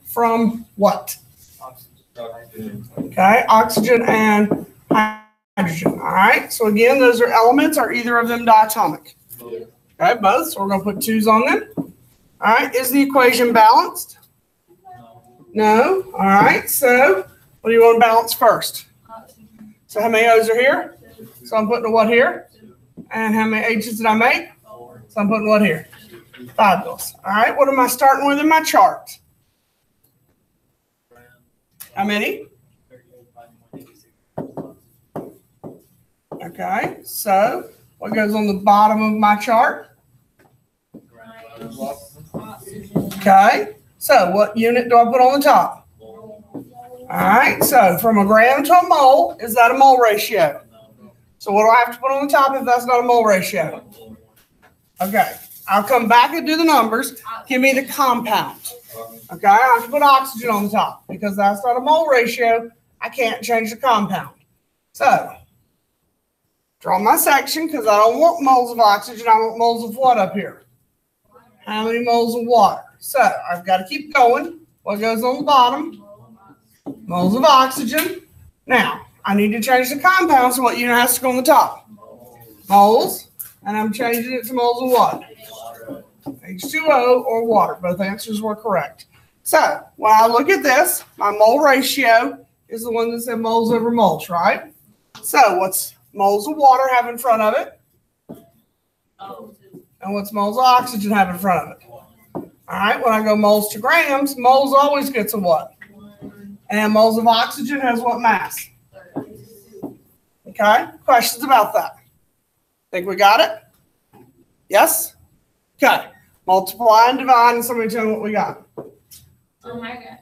from what? Okay, oxygen and hydrogen. All right, so again, those are elements. Are either of them diatomic? Okay, both. So we're going to put 2's on them. All right, is the equation balanced? No. All right, so what do you want to balance first? So how many O's are here? So I'm putting a what here? And how many H's did I make? So I'm putting what here? Fabulous. All right, what am I starting with in my chart? How many? Okay, so what goes on the bottom of my chart? Okay, so what unit do I put on the top? All right, so from a gram to a mole, is that a mole ratio? So what do I have to put on the top if that's not a mole ratio? Okay, I'll come back and do the numbers. Give me the compound. Okay, I have to put oxygen on the top because that's not a mole ratio. I can't change the compound. So, draw my section because I don't want moles of oxygen. I want moles of what up here? How many moles of water? So, I've got to keep going. What goes on the bottom? Moles of oxygen. Now, I need to change the compound, so what unit has to go on the top? Moles. And I'm changing it to moles of what? H2O or water. Both answers were correct. So, when I look at this, my mole ratio is the one that said moles over moles, right? So, what's moles of water have in front of it? And what's moles of oxygen have in front of it? All right, when I go moles to grams, moles always gets a what? And moles of oxygen has what mass? Okay, questions about that? Think we got it? Yes? Okay, multiply and divide, and somebody tell me what we got. I got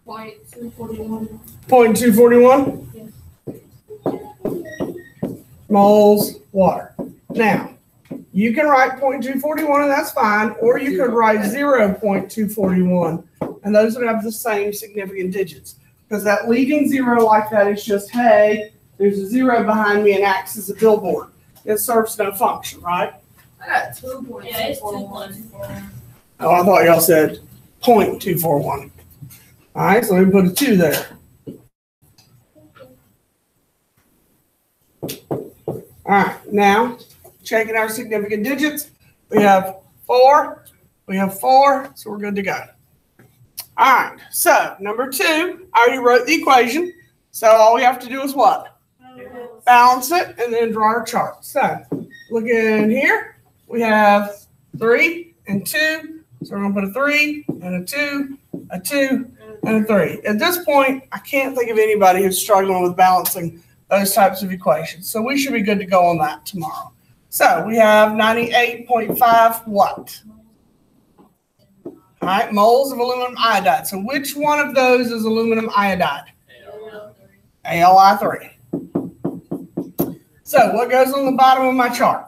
0.241. 0.241? Yes. Moles water. Now, you can write 0.241 and that's fine, or you could write 0.241 and those would have the same significant digits. Because that leading zero like that is just, hey, there's a zero behind me and acts as a billboard. It serves no function, right? I got 2.241. Oh, I thought y'all said 0.241. All right, so let me put a 2 there. All right, now checking our significant digits. We have 4. We have 4, so we're good to go. All right, so number 2, I already wrote the equation. So all we have to do is what? Balance it and then draw our chart. So look in here. We have 3 and 2. So we're going to put a 3 and a 2, a 2, and a 3. At this point, I can't think of anybody who's struggling with balancing those types of equations. So we should be good to go on that tomorrow. So we have 98.5 what? All right, moles of aluminum iodide. So which one of those is aluminum iodide? Al(I)3. So what goes on the bottom of my chart?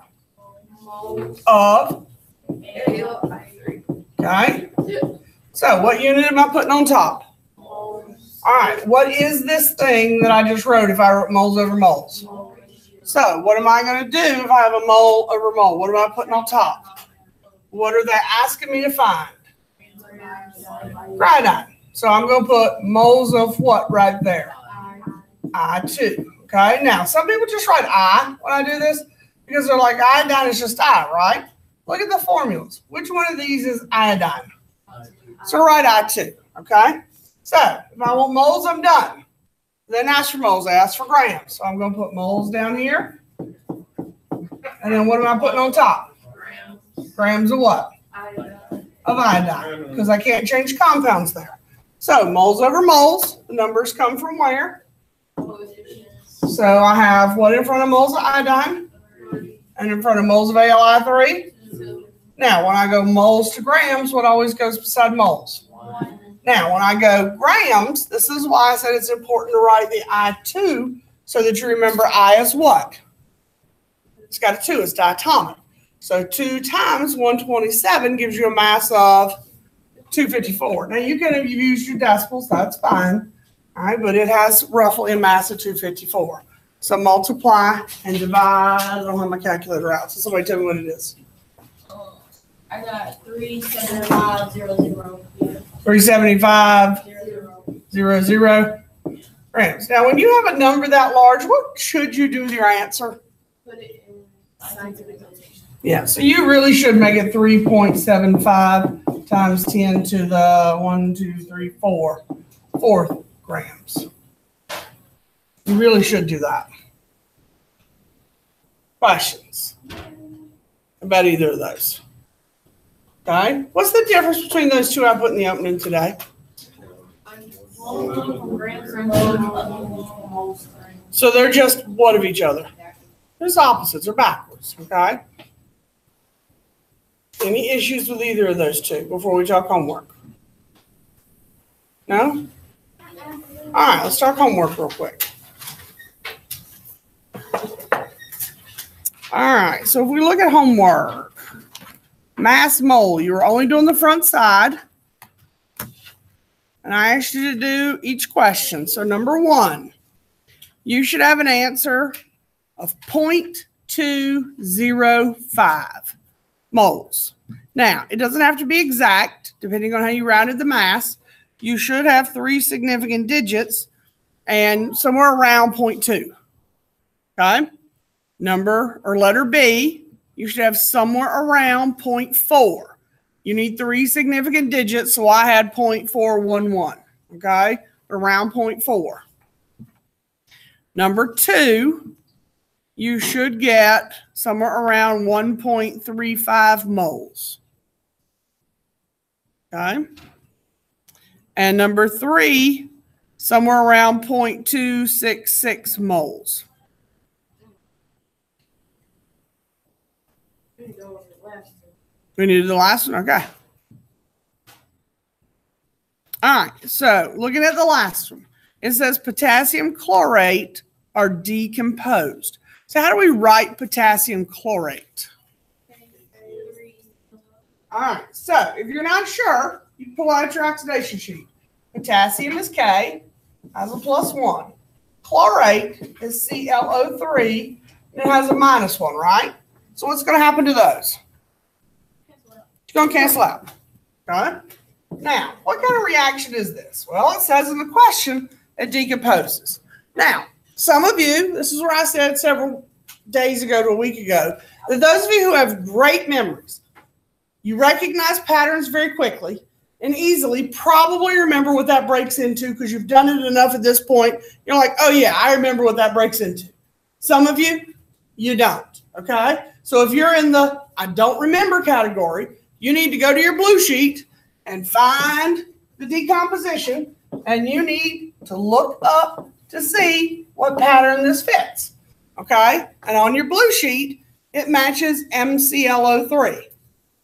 Of Al(I)3. Okay. So what unit am I putting on top? All right. What is this thing that I just wrote if I wrote moles over moles? So what am I going to do if I have a mole over mole? What am I putting on top? What are they asking me to find? Iodine. So I'm going to put moles of what right there? I2. Okay. Now, some people just write I when I do this because they're like, iodine is just I, right? Look at the formulas. Which one of these is iodine? So write I2. Okay. So if I want moles, I'm done. Then ask for moles. I ask for grams. So I'm going to put moles down here. And then what am I putting on top? Grams of what? Of iodine. Because I can't change compounds there. So moles over moles. The numbers come from where? So I have what in front of moles of iodine? And in front of moles of Al(I)3? Now, when I go moles to grams, what always goes beside moles? Now, when I go grams, this is why I said it's important to write the I2 so that you remember I is what? It's got a 2. It's diatomic. So 2 times 127 gives you a mass of 254. Now, you can use your decimals. That's fine. All right, but it has roughly a mass of 254. So multiply and divide. I don't have my calculator out, so somebody tell me what it is. I got 375.00. Yeah. 375.00 grams. Now, when you have a number that large, what should you do with your answer? Put it in scientific notation. Yeah, so you really should make it 3.75 times 10 to the 4th grams. You really should do that. Questions about either of those? Okay. What's the difference between those two I put in the opening today? So they're just what of each other? They're opposites or backwards. Okay. Any issues with either of those two before we talk homework? No? All right, let's talk homework real quick. All right, so if we look at homework, mass mole, you were only doing the front side. And I asked you to do each question. So number 1, you should have an answer of 0.205 moles. Now, it doesn't have to be exact, depending on how you rounded the mass. You should have 3 significant digits and somewhere around 0.2. Okay? Number or letter B, you should have somewhere around 0.4. You need 3 significant digits, so I had 0.411. Okay? Around 0.4. Number 2, you should get somewhere around 1.35 moles. Okay? And number 3, somewhere around 0.266 moles. We need the last one? Okay. All right. So looking at the last one, it says potassium chlorate are decomposed. So how do we write potassium chlorate? All right. So if you're not sure, you pull out your oxidation sheet. Potassium is K, has a +1. Chlorate is ClO3, and it has a -1, right? So what's going to happen to those? It's going to cancel out. Okay? Now, what kind of reaction is this? Well, it says in the question, it decomposes. Now, some of you, this is where I said several days ago to a week ago, that those of you who have great memories, you recognize patterns very quickly and easily probably remember what that breaks into because you've done it enough at this point. You're like, oh yeah, I remember what that breaks into. Some of you, you don't, okay? So if you're in the I don't remember category, you need to go to your blue sheet and find the decomposition, and you need to look up to see what pattern this fits, okay? And on your blue sheet, it matches MClO3.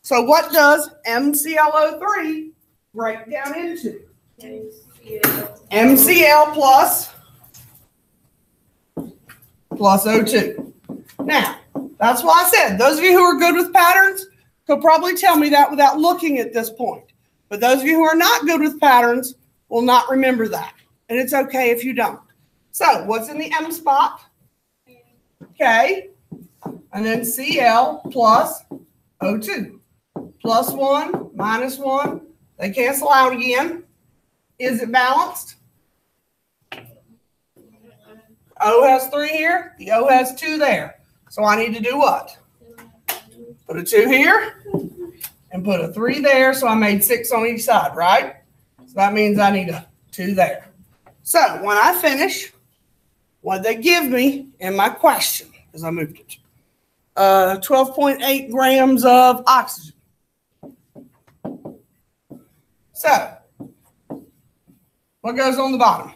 So what does MClO3 break down into? MCl plus O2. Now, that's why I said, those of you who are good with patterns could probably tell me that without looking at this point. But those of you who are not good with patterns will not remember that. And it's okay if you don't. So what's in the M spot? K. And then Cl plus O2. +1, -1. They cancel out again. Is it balanced? O has 3 here. The O has 2 there. So I need to do what? Put a 2 here and put a 3 there. So I made 6 on each side, right? So that means I need a 2 there. So when I finish, what they give me in my question, because I moved it, 12.8 grams of oxygen. So what goes on the bottom?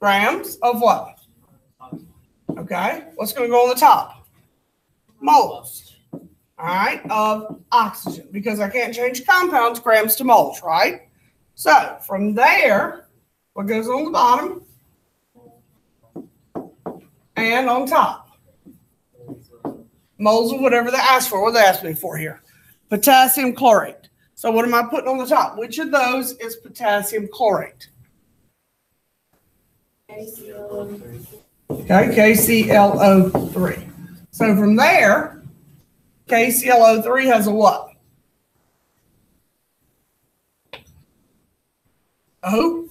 Grams of what? Okay. What's going to go on the top? Moles. All right. Of oxygen. Because I can't change compounds, grams to moles, right? So from there, what goes on the bottom and on top? Moles of whatever they ask for. What do they ask me for here? Potassium chlorate. So what am I putting on the top? Which of those is potassium chlorate? Okay, KClO3. So from there, KClO3 has a what? O.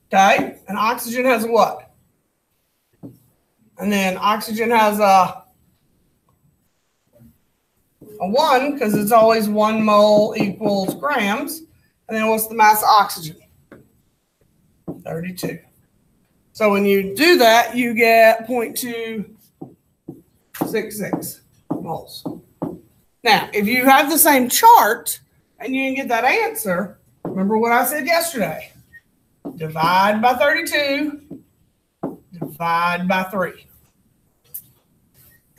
Okay, and oxygen has a what? And then oxygen has a 1 because it's always 1 mole equals grams. And then what's the mass of oxygen? 32. So when you do that, you get 0.266 moles. Now, if you have the same chart and you can get that answer, remember what I said yesterday. Divide by 32, divide by 3.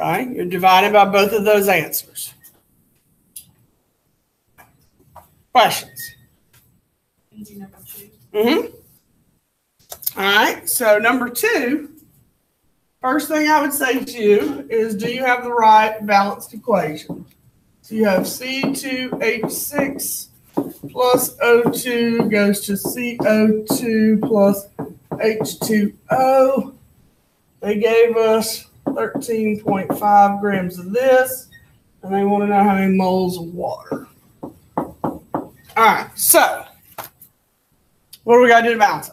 Okay, you're divided by both of those answers. Questions? Mm-hmm. All right, so number 2, first thing I would say to you is, do you have the right balanced equation? So you have C2H6 plus O2 goes to CO2 plus H2O. They gave us 13.5 grams of this, and they want to know how many moles of water. All right, so what do we got to do to balance it?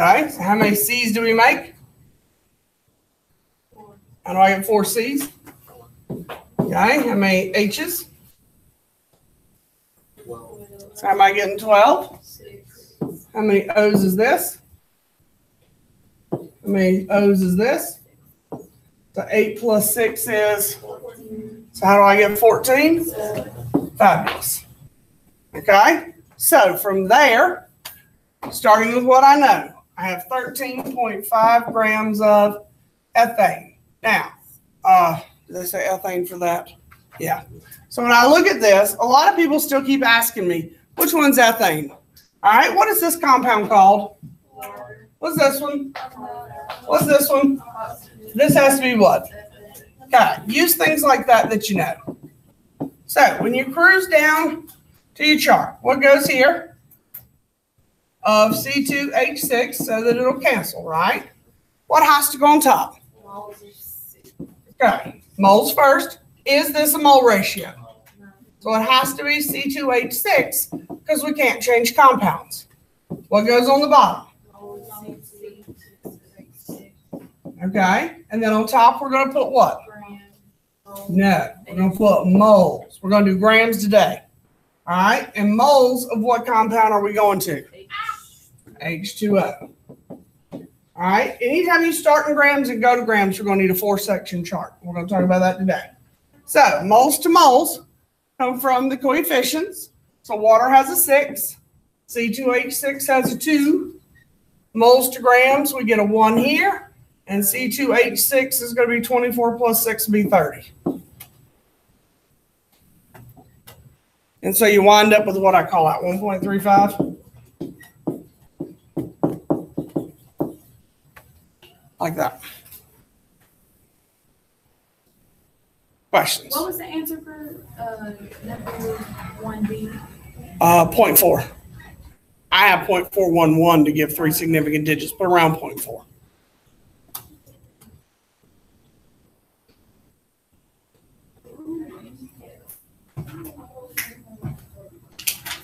Okay, so how many C's do we make? How do I get 4 C's? Okay, how many H's? So how am I getting 12? How many O's is this? How many O's is this? So 8 plus 6 is, so how do I get 14? Fabulous. Okay, so from there, starting with what I know, I have 13.5 grams of ethane. Now, did they say ethane for that? Yeah. So when I look at this, a lot of people still keep asking me, which one's ethane? All right, what is this compound called? What's this one? What's this one? This has to be what? Okay, use things like that that you know. So when you cruise down to your chart, what goes here? Of C2H6 so that it'll cancel, right? What has to go on top? Okay, moles first. Is this a mole ratio? So it has to be C2H6 because we can't change compounds. What goes on the bottom? Okay, and then on top we're going to put what? No, we're going to put moles. We're going to do grams today. All right, and moles of what compound are we going to? H2O. All right, anytime you start in grams and go to grams, you're going to need a 4-section chart. We're going to talk about that today. So moles to moles come from the coefficients. So water has a 6. C2H6 has a 2. Moles to grams, we get a 1 here. And C2H6 is going to be 24 plus 6 will be 30. And so you wind up with what I call out 1.35. Like that. Questions? What was the answer for number 1B? 0.4. I have 0.411 to give 3 significant digits, but around 0.4.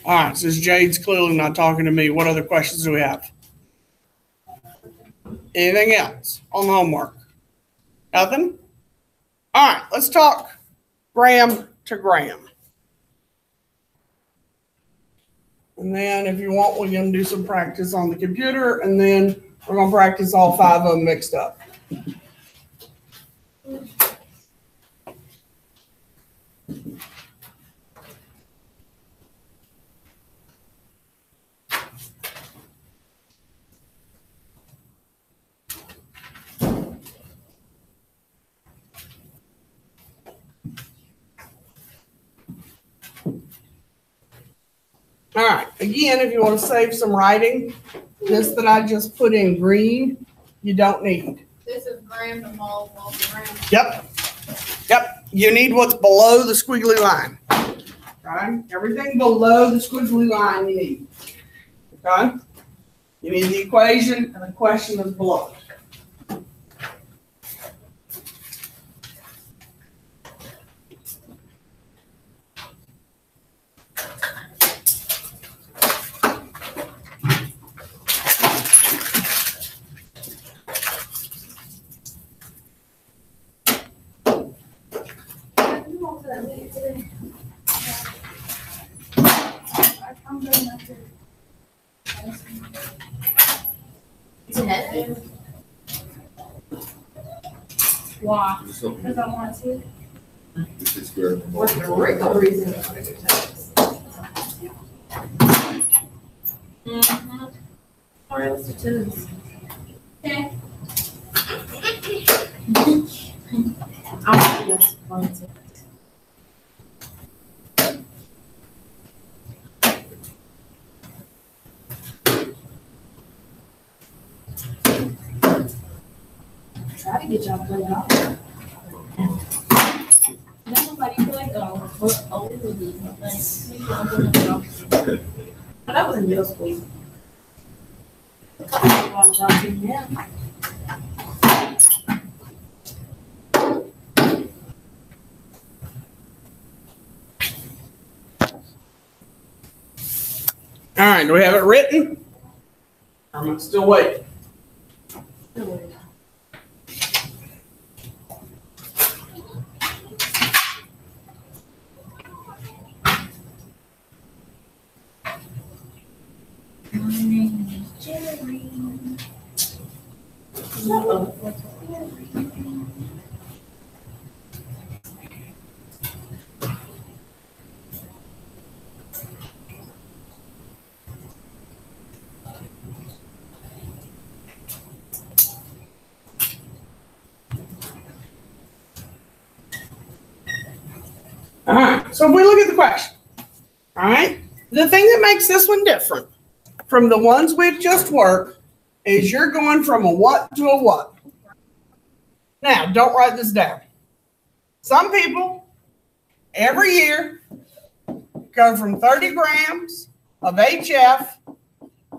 All right, since Jade's clearly not talking to me, what other questions do we have? Anything else on homework? Nothing? All right, let's talk gram to gram. And then if you want, we're going to do some practice on the computer, and then we're going to practice all 5 of them mixed up. All right, again, if you want to save some writing, this that I just put in green, you don't need. This is gram to mole, mole to gram. Yep. Yep. You need what's below the squiggly line. Okay? Everything below the squiggly line you need. Okay? You need the equation and the question is below. for that meeting today. I'm going up to. Why? Because I want to. What's the real reason? Or else it is. Okay. I'm just going to. Try to get y'all played off. Nobody feel like only with these things. Maybe I'm gonna go. But that was in middle school. A couple of people was out in there. All right, do we have it written? I'm still waiting. My name is Jerry. All right, so if we look at the question, all right, the thing that makes this one different from the ones we've just worked is you're going from a what to a what. Now, don't write this down. Some people, every year, go from 30 grams of HF,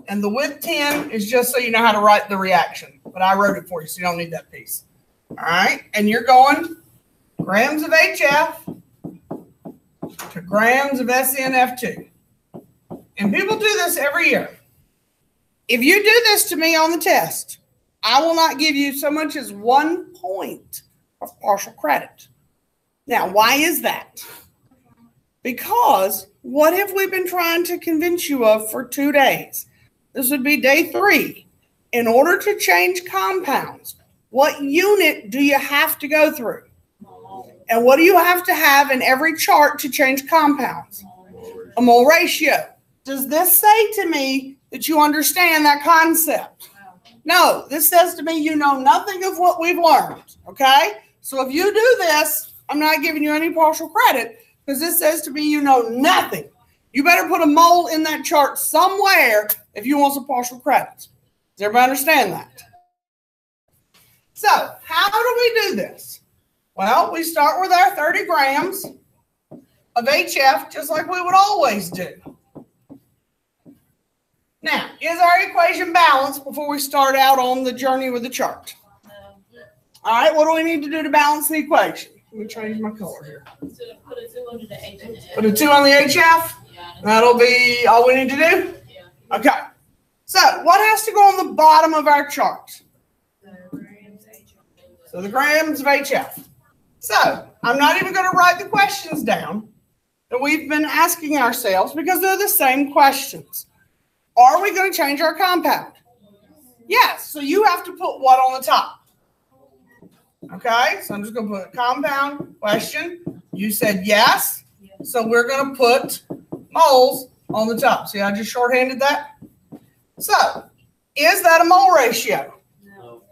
and the width 10 is just so you know how to write the reaction. But I wrote it for you, so you don't need that piece. All right, and you're going grams of HF to grams of SNF2. And people do this every year. If you do this to me on the test, I will not give you so much as 1 point of partial credit. Now, why is that? Because what have we been trying to convince you of for 2 days? This would be day 3. In order to change compounds, what unit do you have to go through? And what do you have to have in every chart to change compounds? A mole ratio. Does this say to me that you understand that concept? No, this says to me you know nothing of what we've learned, okay? So if you do this, I'm not giving you any partial credit because this says to me you know nothing. You better put a mole in that chart somewhere if you want some partial credits. Does everybody understand that? So how do we do this? Well, we start with our 30 grams of HF just like we would always do. Now, is our equation balanced before we start out on the journey with the chart? All right, what do we need to do to balance the equation? Let me change my color here. So put a 2 under the HF. Put a 2 on the HF? Yeah. That'll be all we need to do? Yeah. Okay. So what has to go on the bottom of our chart? So the grams of HF. So I'm not even going to write the questions down that we've been asking ourselves because they're the same questions. Are we going to change our compound? Yes. So you have to put what on the top? Okay. So I'm just going to put compound question. You said yes. So we're going to put moles on the top. See, I just shorthanded that. So is that a mole ratio? No.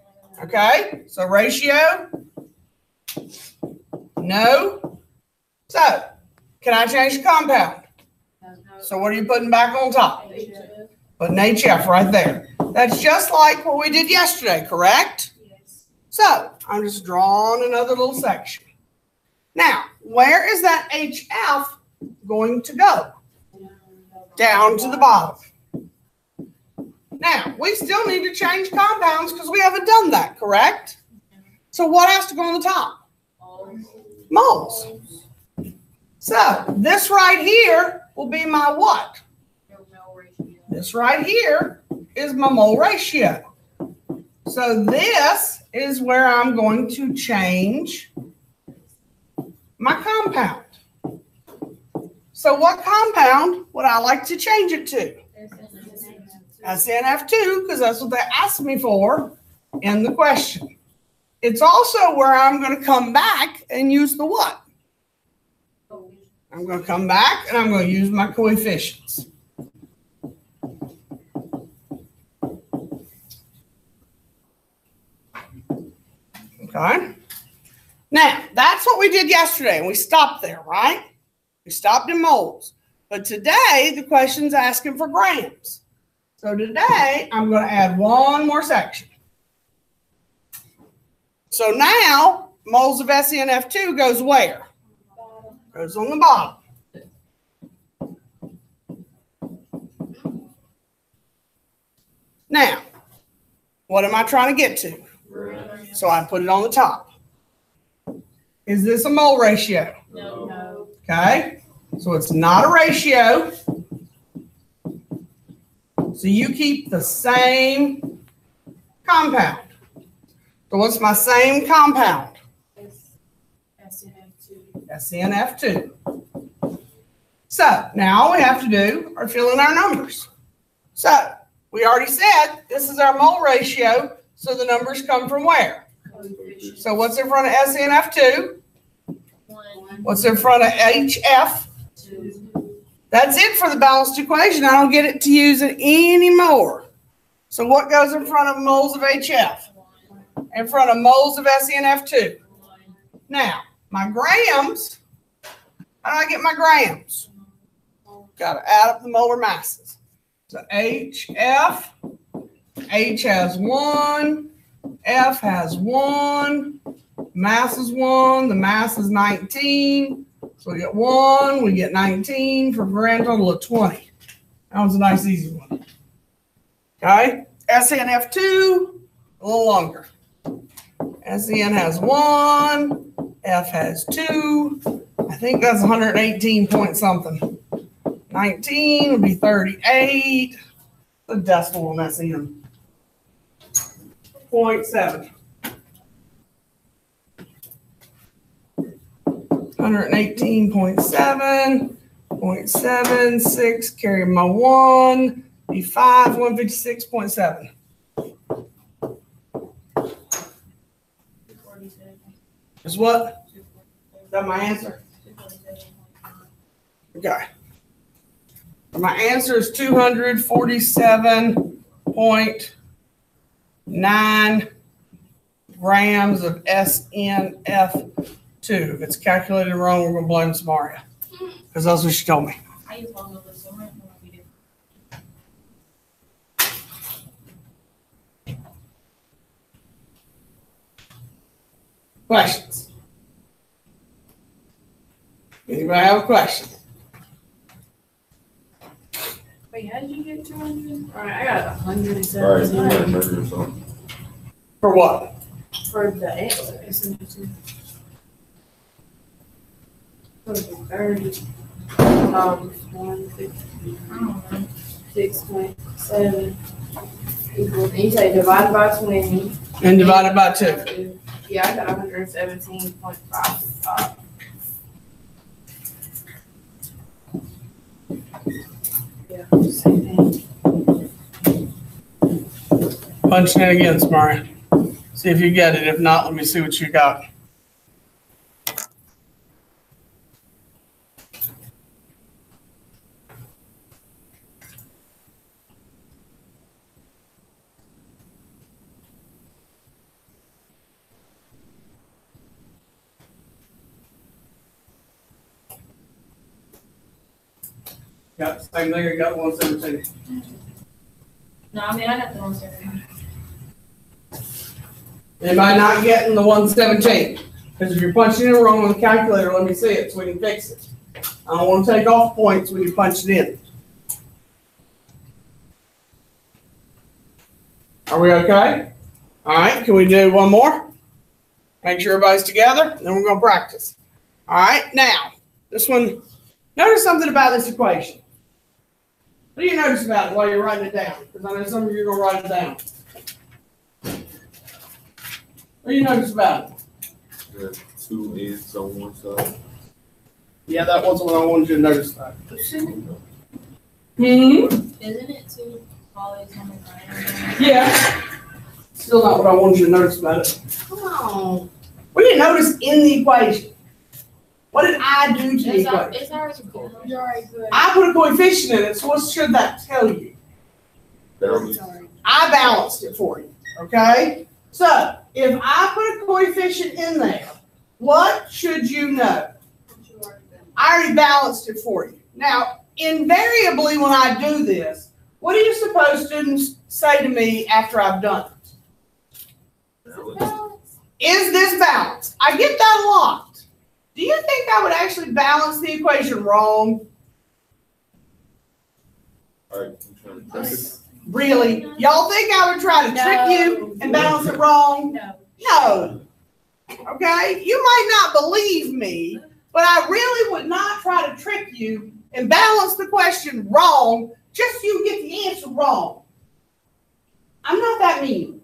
Okay. So ratio. No. So can I change the compound? So what are you putting back on top? Putting HF right there. That's just like what we did yesterday, correct? Yes. So I'm just drawing another little section. Now, where is that HF going to go? Down to the bottom. Now, we still need to change compounds because we haven't done that, correct? So what has to go on the top? Moles. So this right here will be my what? This right here is my mole ratio. So this is where I'm going to change my compound. So what compound would I like to change it to? SNF2, because that's what they asked me for in the question. It's also where I'm going to come back and use the what? I'm going to come back and I'm going to use my coefficients. Okay. Now, that's what we did yesterday, and we stopped there, right? We stopped in moles. But today, the question's asking for grams. So today, I'm going to add one more section. So now, moles of SNF2 goes where? Goes on the bottom. Now, what am I trying to get to? So I put it on the top. Is this a mole ratio? No. Okay, so it's not a ratio. So you keep the same compound. So what's my same compound? SNF2. So now all we have to do are fill in our numbers. So we already said this is our mole ratio. So the numbers come from where? So what's in front of SNF2? 1. What's in front of HF? 2. That's it for the balanced equation. I don't get it to use it anymore. So what goes in front of moles of HF? 1. In front of moles of SNF2? 1. Now, my grams, how do I get my grams? Got to add up the molar masses. So HF, H has 1, F has 1, mass is 1, the mass is 19. So we get 1, we get 19 for a grand total of 20. That was a nice easy one. Okay, SNF2, a little longer. SN has 1, F has 2. I think that's 118 point something. 19 would be 38. The decimal on SN. 0.7. 118.7. 0.76. Carry my 1. Be 5. 156.7. Is what? Is that my answer? Okay. My answer is 247.9 grams of SNF2. If it's calculated wrong, we're going to blame Samaria. Because that's what she told me. I use all of this, so I'm not be different. Questions? Anybody have a question? Wait, how did you get 200? All right, I got All right, you 117 got a measure or something. For what? for the answer. Isn't it? For the 30. 6.7 equals, and you say divided by 20. And divided by 2. Yeah, I got 117.5. Yeah, same thing. Punch it in again, Samaria. See if you get it. If not, let me see what you got. Got the same thing. I got 117. No, I mean, I got the 117. Anybody not getting the 117? Because if you're punching it wrong on the calculator, let me see it so we can fix it. I don't want to take off points when you punch it in. Are we okay? All right, can we do one more? Make sure everybody's together, then we're going to practice. All right, now, this one, notice something about this equation. What do you notice about it while you're writing it down? Because I know some of you are going to write it down. What do you notice about it? The 2 ends on one side. Yeah, that wasn't what I wanted you to notice that. Isn't it too always on the ground? Yeah. Still not what I wanted you to notice about it. Come on. What did you notice in the equation? What did I do to the equation? It's already good. It's already good. I put a coefficient in it, so what should that tell you? Sorry. I balanced it for you, okay? So, if I put a coefficient in there, what should you know? I already balanced it for you. Now, invariably when I do this, what do you suppose students say to me after I've done it? Is this balanced? I get that a lot. Do you think I would actually balance the equation wrong? Really? Y'all think I would try to trick you and balance it wrong? No. No. Okay? You might not believe me, but I really would not try to trick you and balance the question wrong just so you get the answer wrong. I'm not that mean.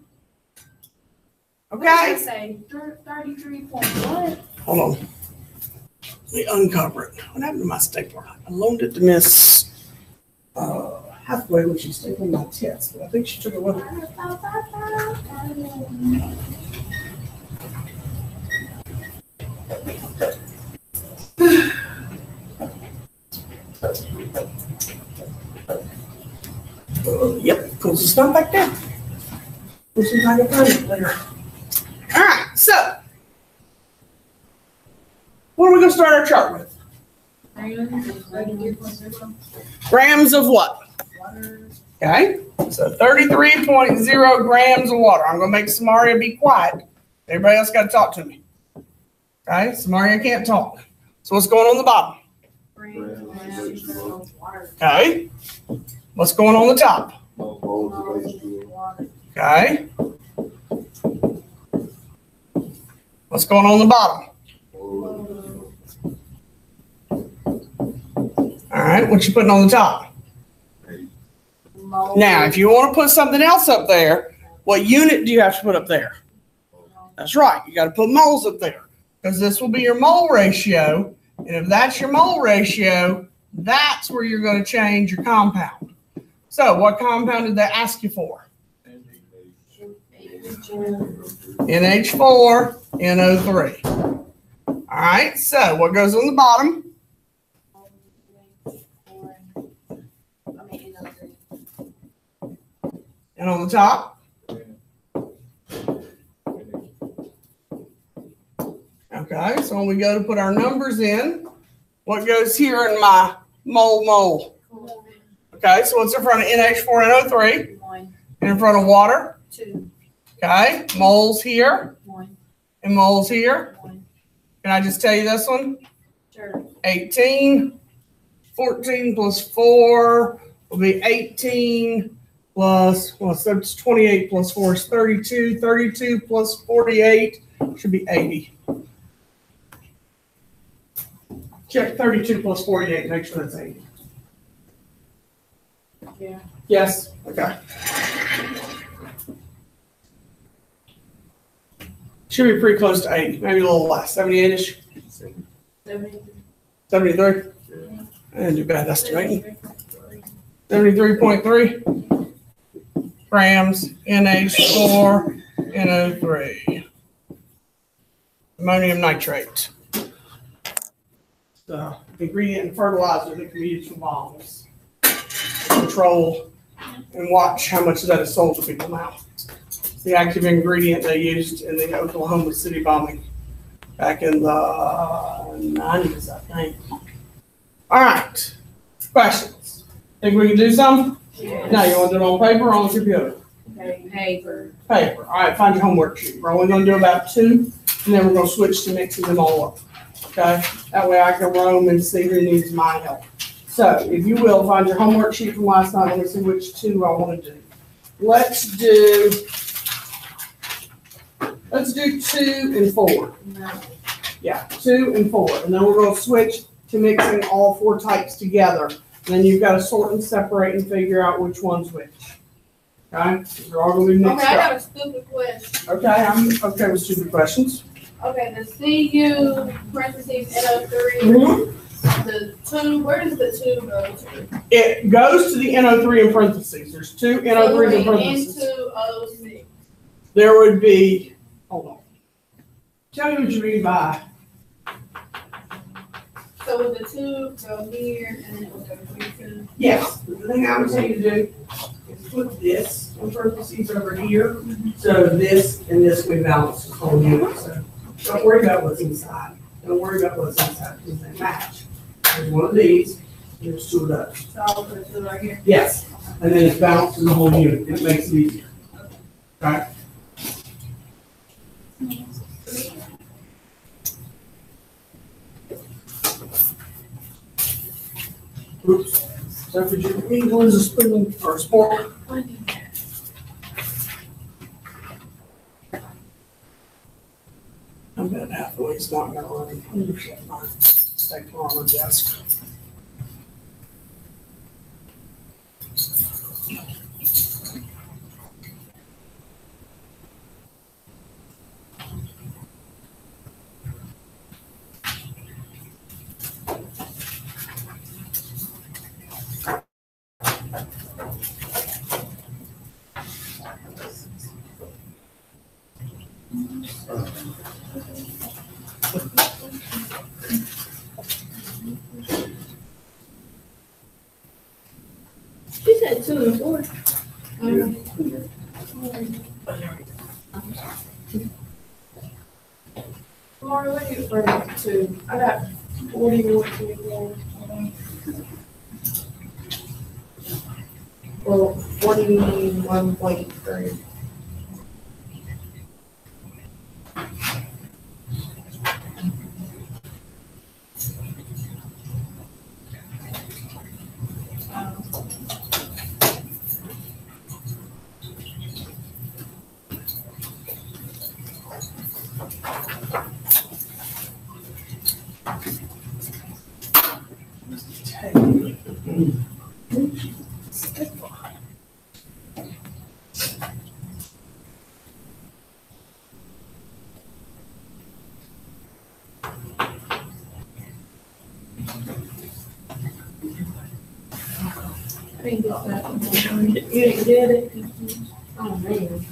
What did Okay? I say? 33.1. Hold on. Let me uncover it. What happened to my stapler? I loaned it to Miss Hathaway when she stapled my test, but I think she took it with her. Yep, pulls the stuff back down. We'll see if I can find it later. All right, so what are we going to start our chart with? Grams of what? Okay, so 33.0 grams of water. I'm going to make Samaria be quiet. Everybody else got to talk to me. Okay, Samaria can't talk. So what's going on the bottom? Okay, what's going on the top? Okay, what's going on the bottom? All right, what you putting on the top? Now, if you want to put something else up there, what unit do you have to put up there? That's right, you got to put moles up there because this will be your mole ratio. And if that's your mole ratio, that's where you're going to change your compound. So what compound did they ask you for? NH4, NO3. All right, so what goes on the bottom? And on the top? Okay, so when we go to put our numbers in, what goes here in my mole? Okay, so what's in front of NH4 and NO3? 1, And in front of water? 2, Okay, moles here 1, and moles here. 1. Can I just tell you this one? Sure. 18, 14 plus 4 will be 18 plus, well, so it's 28 plus 4 is 32. 32 plus 48 should be 80. Check 32 plus 48, make sure that's 80. Yeah. Yes? Okay. Should be pretty close to 80, maybe a little less, 78-ish, 73. I didn't do bad estimating. 73.3 grams NH4 NO3. Ammonium nitrate. The ingredient in fertilizer that can be used for bombs. Control and watch how much of that is sold to people now. It's the active ingredient they used in the Oklahoma City bombing back in the 90s, I think. All right, questions? Think we can do something? Yes. No, you want to do it on paper or on the computer? Paper. Paper. All right, find your homework sheet. We're only going to do about 2, and then we're going to switch to mixing them all up. Okay? That way I can roam and see who needs my help. So, if you will, find your homework sheet from last night. Let me see which 2 I want to do. Let's do 2 and 4. No. Yeah, 2 and 4. And then we're going to switch to mixing all 4 types together. And then you've got to sort and separate and figure out which one's which. Okay? They're all going to be mixed Okay, I up. got a stupid question. Okay, I'm okay with stupid questions. Okay, the CU parentheses NO3. The two, where does the two go to? It goes to the NO3 in parentheses. There's two NO3s in parentheses. Into O6. There would be, hold on. Tell me what you mean by, So would the two go here and then it would go here too? yes, the thing I would say to do is put this in parentheses over here. So this and this we balance the whole unit. So don't worry about what's inside. Don't worry about what's inside because they match. There's one of these, and there's two of those. So I'll put two right here. Yes, and then it's balanced in the whole unit. It makes it easier. Right? Oops. So could you read what is a spoon or a spork? I'm about halfway, it's not gonna run. I'm just let my stapler on the desk. She said 2 and 4. Laura, what do you refer to? I got 41, 24. Well, 41.3. I didn't get that. You didn't get it? Oh, man.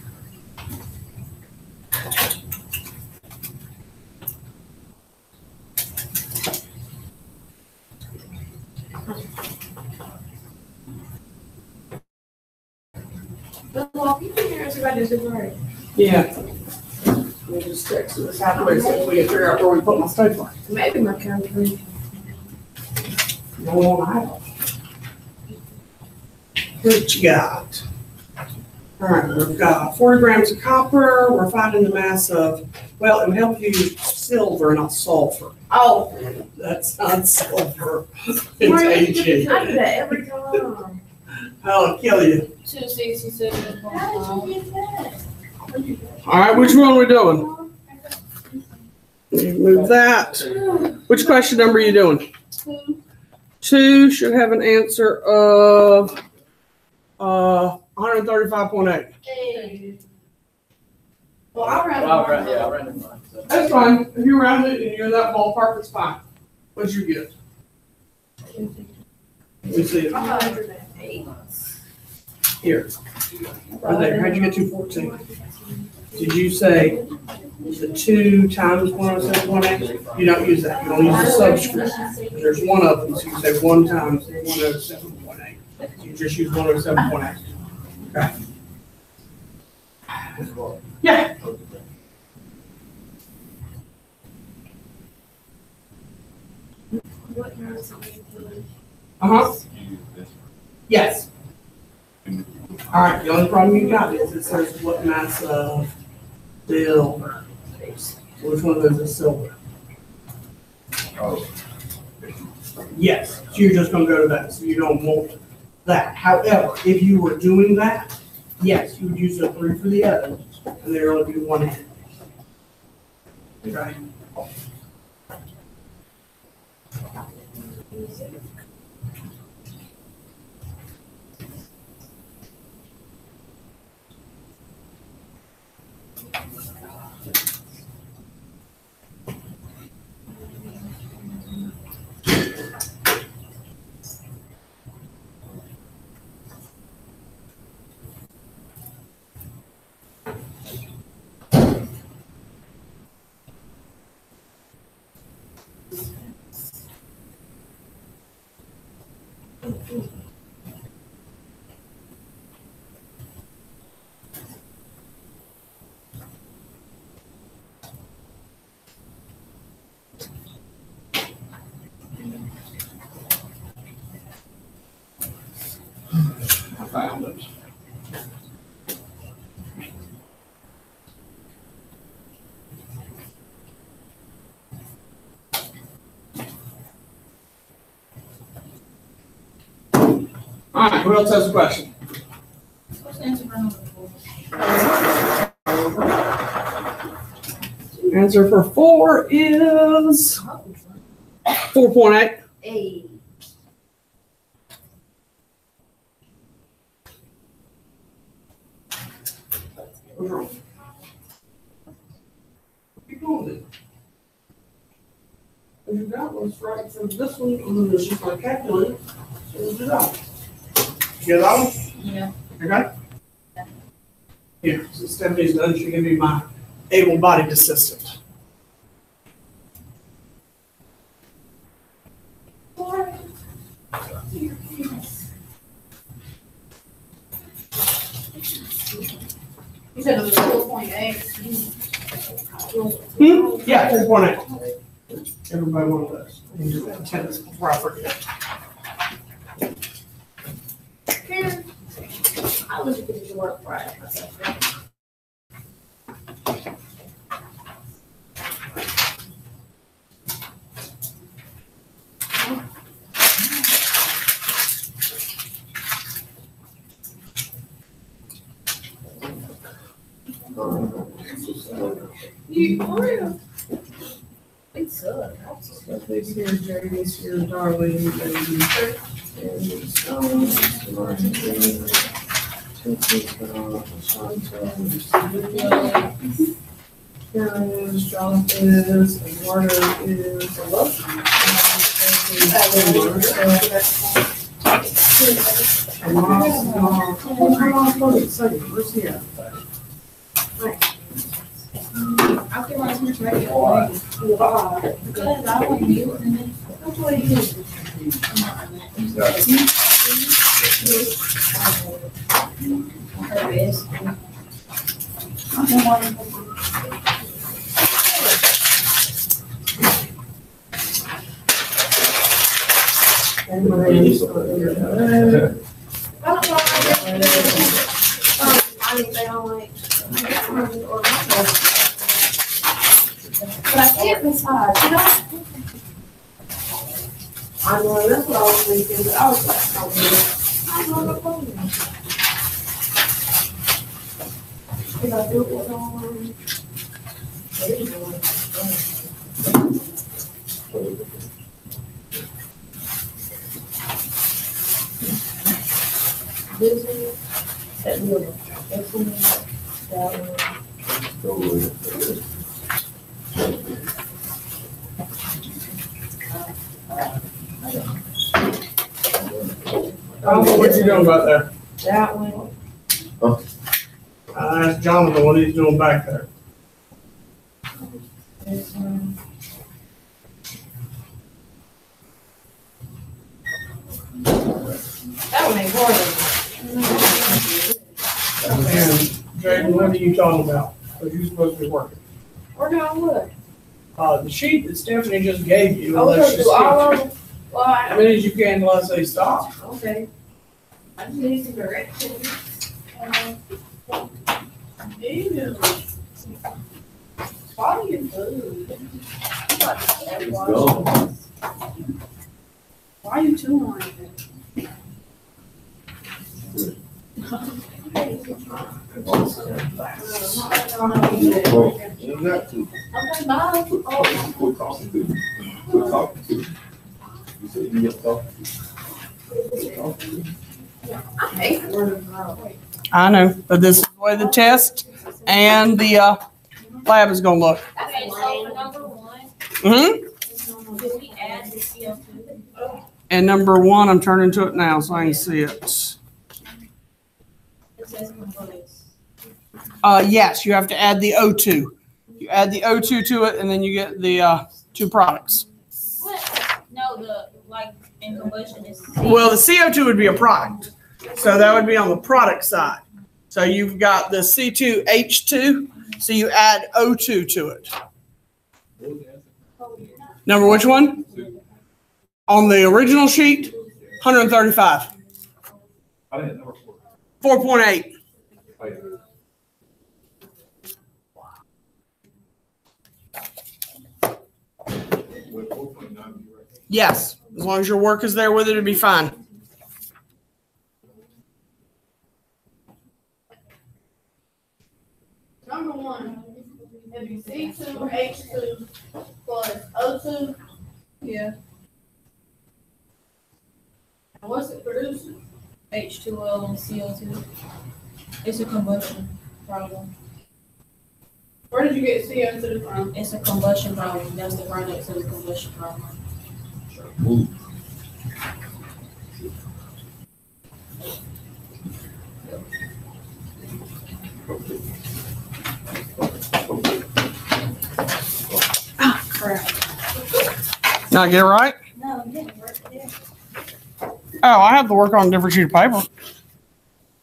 Well, you can hear us about this, right? Yeah. We'll just text this halfway so we can figure out where we put my stapler. Maybe my calendar. No one I don't. What you got? All right, we've got 40 grams of copper. We're finding the mass of, well, it would help you silver, not sulfur. Oh. That's not silver. It's I do AG. that every time. I'll kill you. 267. How did you get that? All right, which one are we doing? Move that. Which question number are you doing? 2. 2 should have an answer of 135.8. Hey. Well, I'll round I'll round it mine. So. That's fine. If you round it and you're in that ballpark, it's fine. What'd you get? Let me see it. 108. Here. Right there. How'd you get 214? Did you say the 2 times 107.8? You don't use that. You don't use the subscript. There's one of them, so you say 1 times 107.8. You just use 107.8. Okay. Yeah. Uh-huh. Yes. All right, the only problem you got is it says what mass of silver. Which one of those is silver? Oh. Yes, so you're just gonna go to that, so you don't want that. However, if you were doing that, yes, you would use a 3 for the other, and there would be 1 hand. Okay. found it. All right, who else has a question? What's the answer for number 4? Answer for 4 is 4.8. Hey. Keep going. And that was right for this one, and then it's just like calculating. So we'll do that one. You get that one? Yeah. Okay? Here, so Stephanie's done, she can be my able-bodied assistant. You said it was 4.8. Yeah, 4.8. Everybody one of those. I need to do attendance before I forget. Karen, I was going to work Friday myself. You, for real? It sucks. Stephanie's here, Jeremy's here, Darlene, and Stone, Martin, Karen is, Jonathan is, Eduardo is, hello? Where's he at? I feel like it's ready. Good, I want you and then. What do you do? Her best. And Marie's not here. I don't know. I think they don't like. But I can't decide, you know? I know, that's what I was thinking, but I was like, I don't know. If I do it on. This one, that little, this one, that one. What you doing back there? That one. I asked Jonathan what he's doing back there. This one. That one ain't hard. And Jaden, what are you talking about? Because you're supposed to be working. Working on what? The sheet that Stephanie just gave you. Oh, let's so just do all skip of them? Well, I, as many as you can unless they stop. okay. I just need some directions. Ew. Swallow your food. Why are you chewing like that? You got to. Okay, bye. We're talking to. We're talking to. You said you were talking to. I hate learning how. I know, but this is the way the test and the lab is gonna look. Okay, so for number 1, Mm-hmm. do we add the CO2? And number 1, I'm turning to it now so I can see it. It says components. Yes, you have to add the O2. You add the O2 to it, and then you get the 2 products. What? No, the, like, in combustion is. Well, the CO2 would be a product. So that would be on the product side. So you've got the C2H2, so you add O2 to it. Number which one? On the original sheet, 135. I didn't know. 4.8. With 4.9, you're right. Yes, as long as your work is there with it, it'll be fine. Number one, it'd be C2, H2 plus O2. Yeah. And what's it producing? H2O and CO2. It's a combustion problem. Where did you get CO2 from? It's a combustion problem. That's the product of the combustion problem. Crap. Not get it right? No, it didn't work there. Oh, I have to work on a different sheet of paper.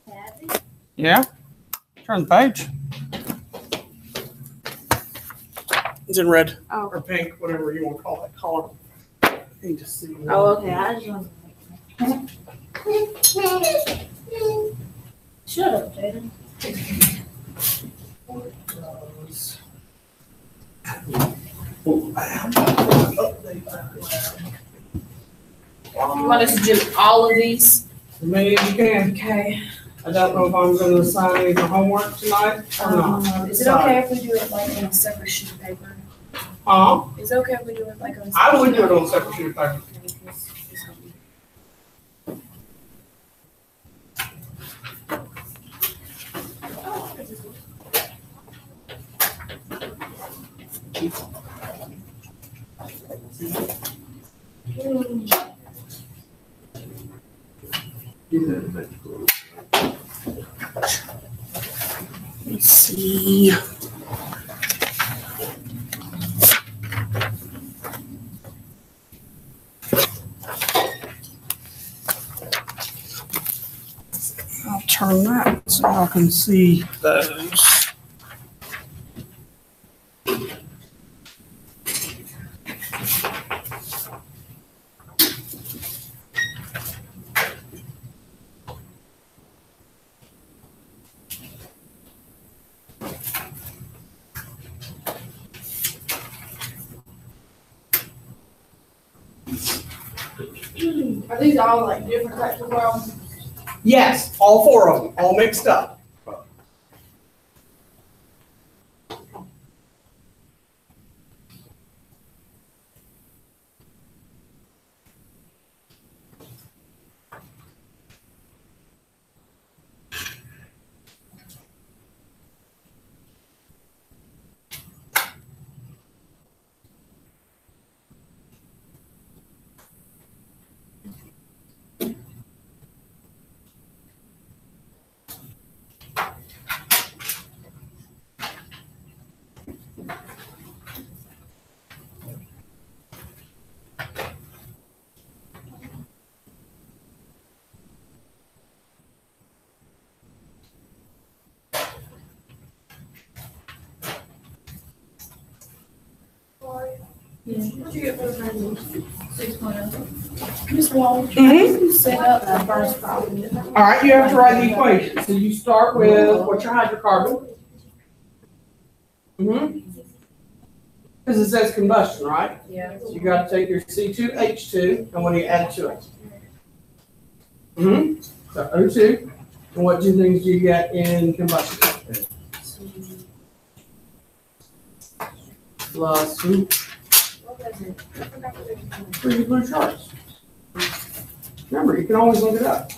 Have it? Yeah. Turn the page. It's in red Oh. or pink, whatever you want to call that color. I need to see. Oh, okay. I just want to. Shut up, Jaden. You want us to do all of these? As many as you can. Okay. I don't know if I'm going to assign any of the homework tonight or not. Is it okay if we do it like on a separate sheet of paper? Is it okay if we do it like on a separate? I would do it on a separate sheet of paper. Let's see. I'll turn that so I can see those. Are these all like different types of problems? Yes, all four of them, all mixed up. What'd you get for the random? 6.0. Ms. Walsh, Mhm. you set up the first problem. All right, you have to write the equation. So you start with what's your hydrocarbon? Because it says combustion, right? Yeah. So you got to take your C2H2 and what do you add to it? So O2. And what two things do you get in combustion? Plus pretty blue charts. Remember, you can always look it up.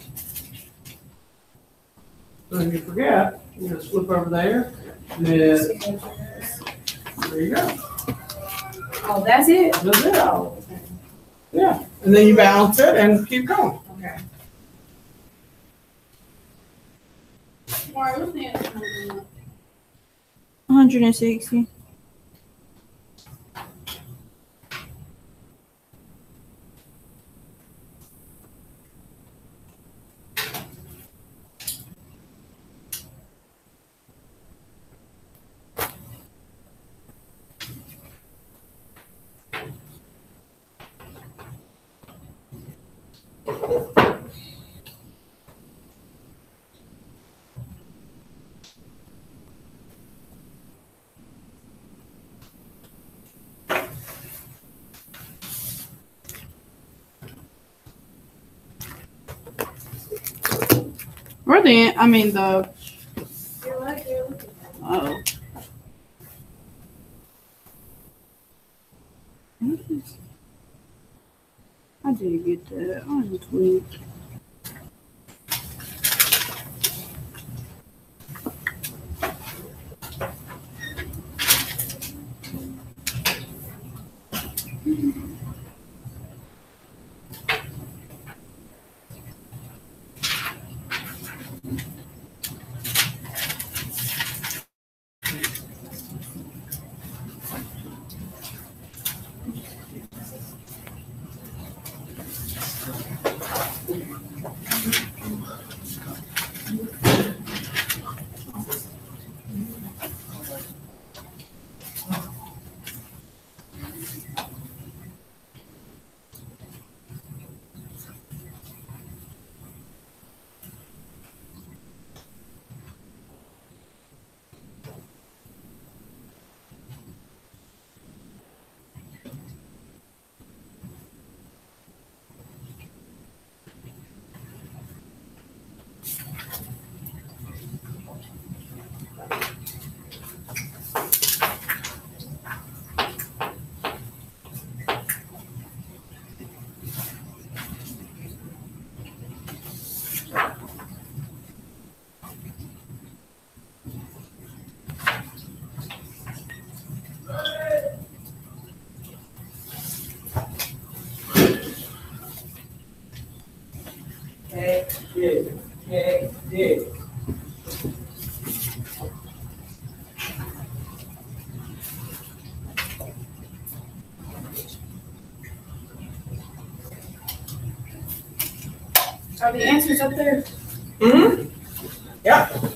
So if you forget, you just flip over there, and then there you go. Oh, that's it? That's it. Yeah, and then you balance it and keep going. Okay. Why, what's the answer? 160. Where the, I mean, the, You're right there. oh. I did get that. I'm tweaked. Are the answers up there? Mm-hmm. Yeah.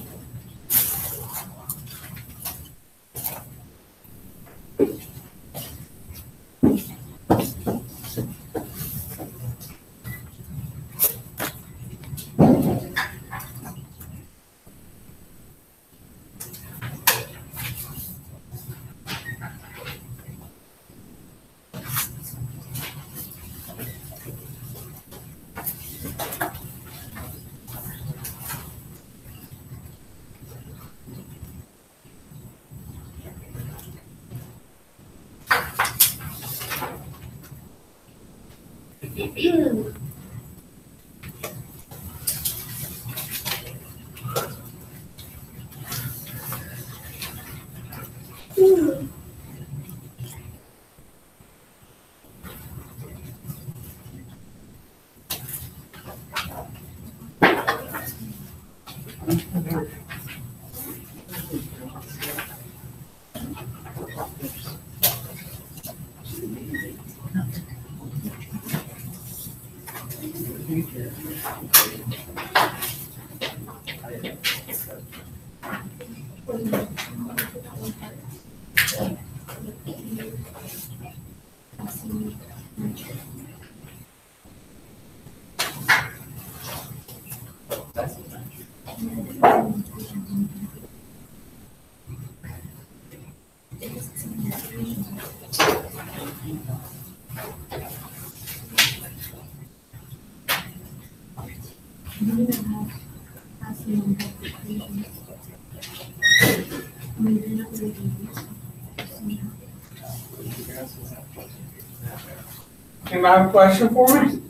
Anybody have a question for me?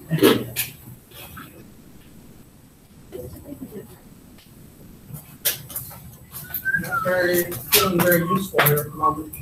Not feeling very useful here at the moment.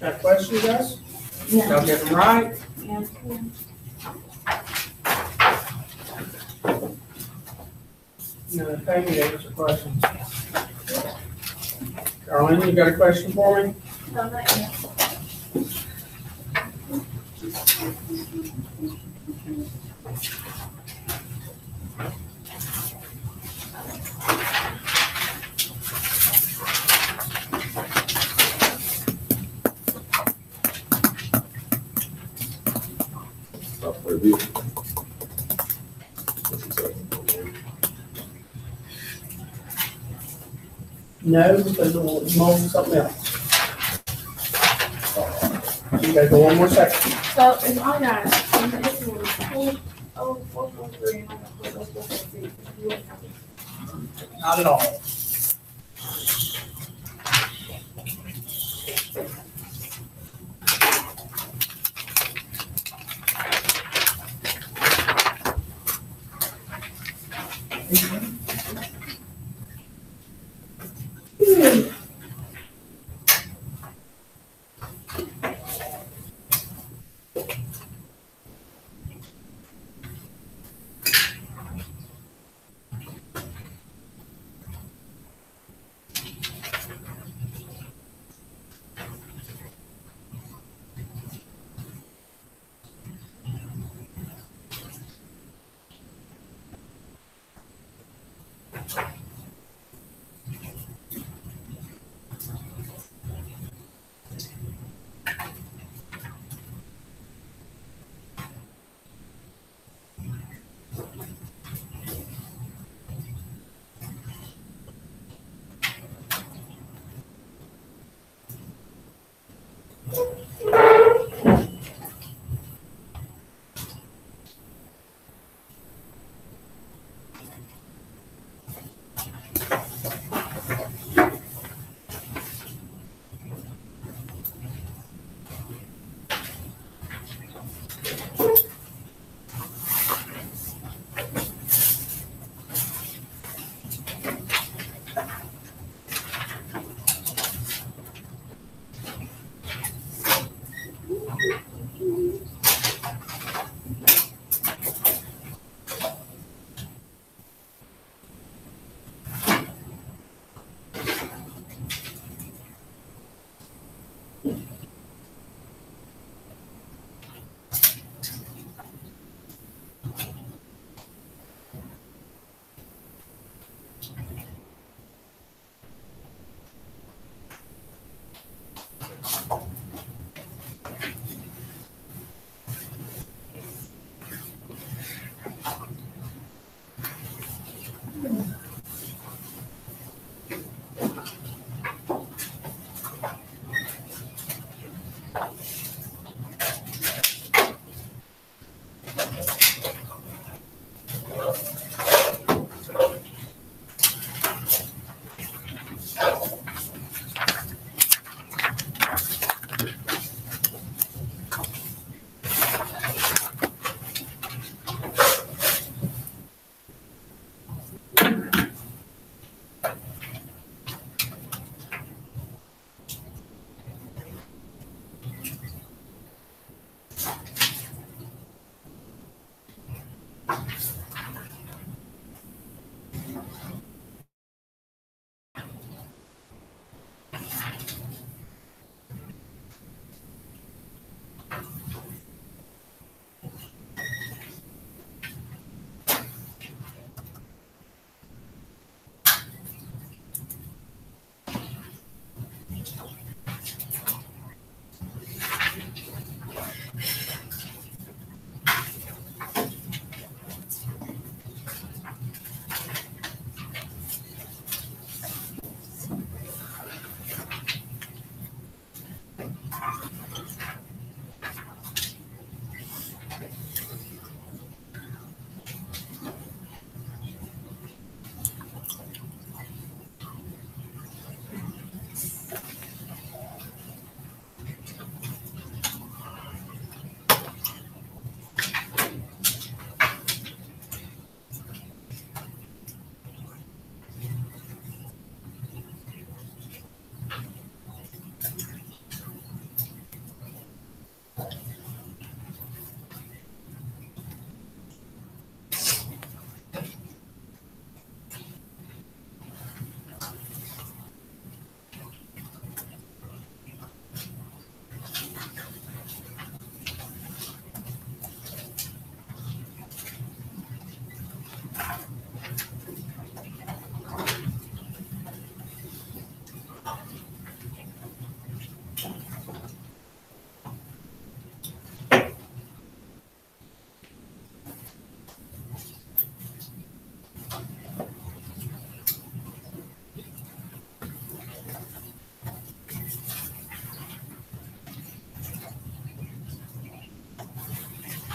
Got questions, guys? Yeah. Y'all get them right? Yeah. No, thank you, answer questions. Carolyn, you got a question for me? No, not yet. Stop for a bit. What's he saying? No, because we'll mold something else. You gotta go one more second. So if I got, this one, 4.3, and I got 4.6, you wouldn't have it. Not at all.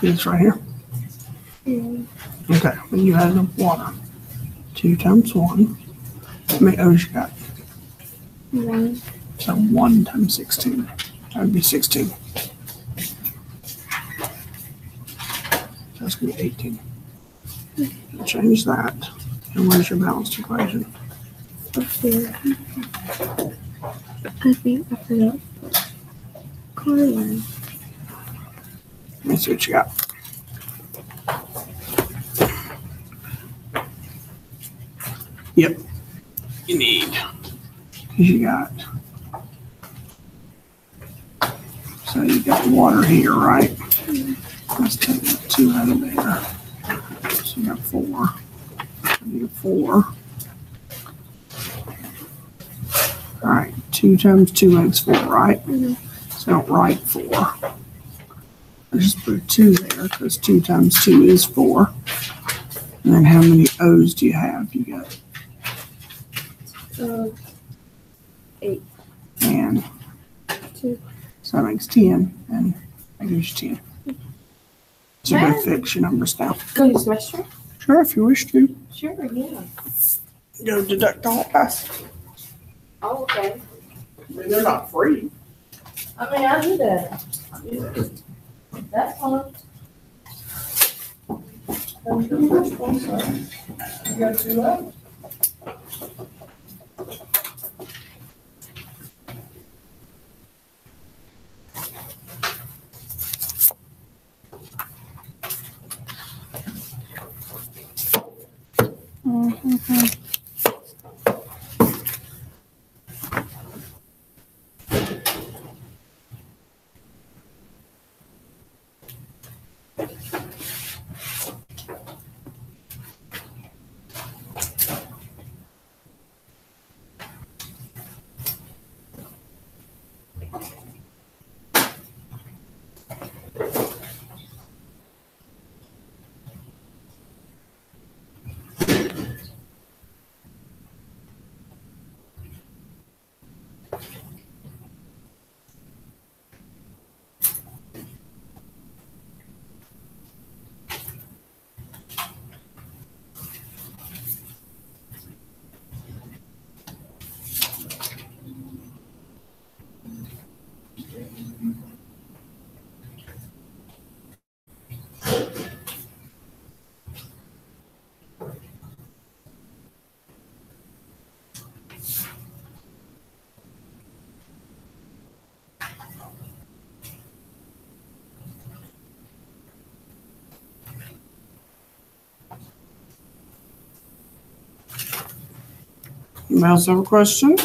See this right here? Yeah. Okay, then you add the water. 2 times 1. How many O's you got? 1. So 1 times 16. That would be 16. So that's going to be 18. Change that. And where's your balanced equation? Up here. I think I forgot. Carline. Let me see what you got. Yep. You need. Because you got. So you got water here, right? Let's take that 2 out of there. So you got 4. I need a 4. All right. 2 times 2 makes 4, right? Mhm. So don't write 4. I just put a 2 there because 2 times 2 is 4. And then how many O's do you have? You got 8. and 2. so that makes 10, and that gives you 10. So go fix your numbers now. Go use the restroom? Sure, if you wish to. Sure, yeah. Go deduct the whole pass. Oh, okay. I mean, they're not free. I mean, I do that. That's fine. That's your first one, sir. You got 2 left. Anybody else have a question?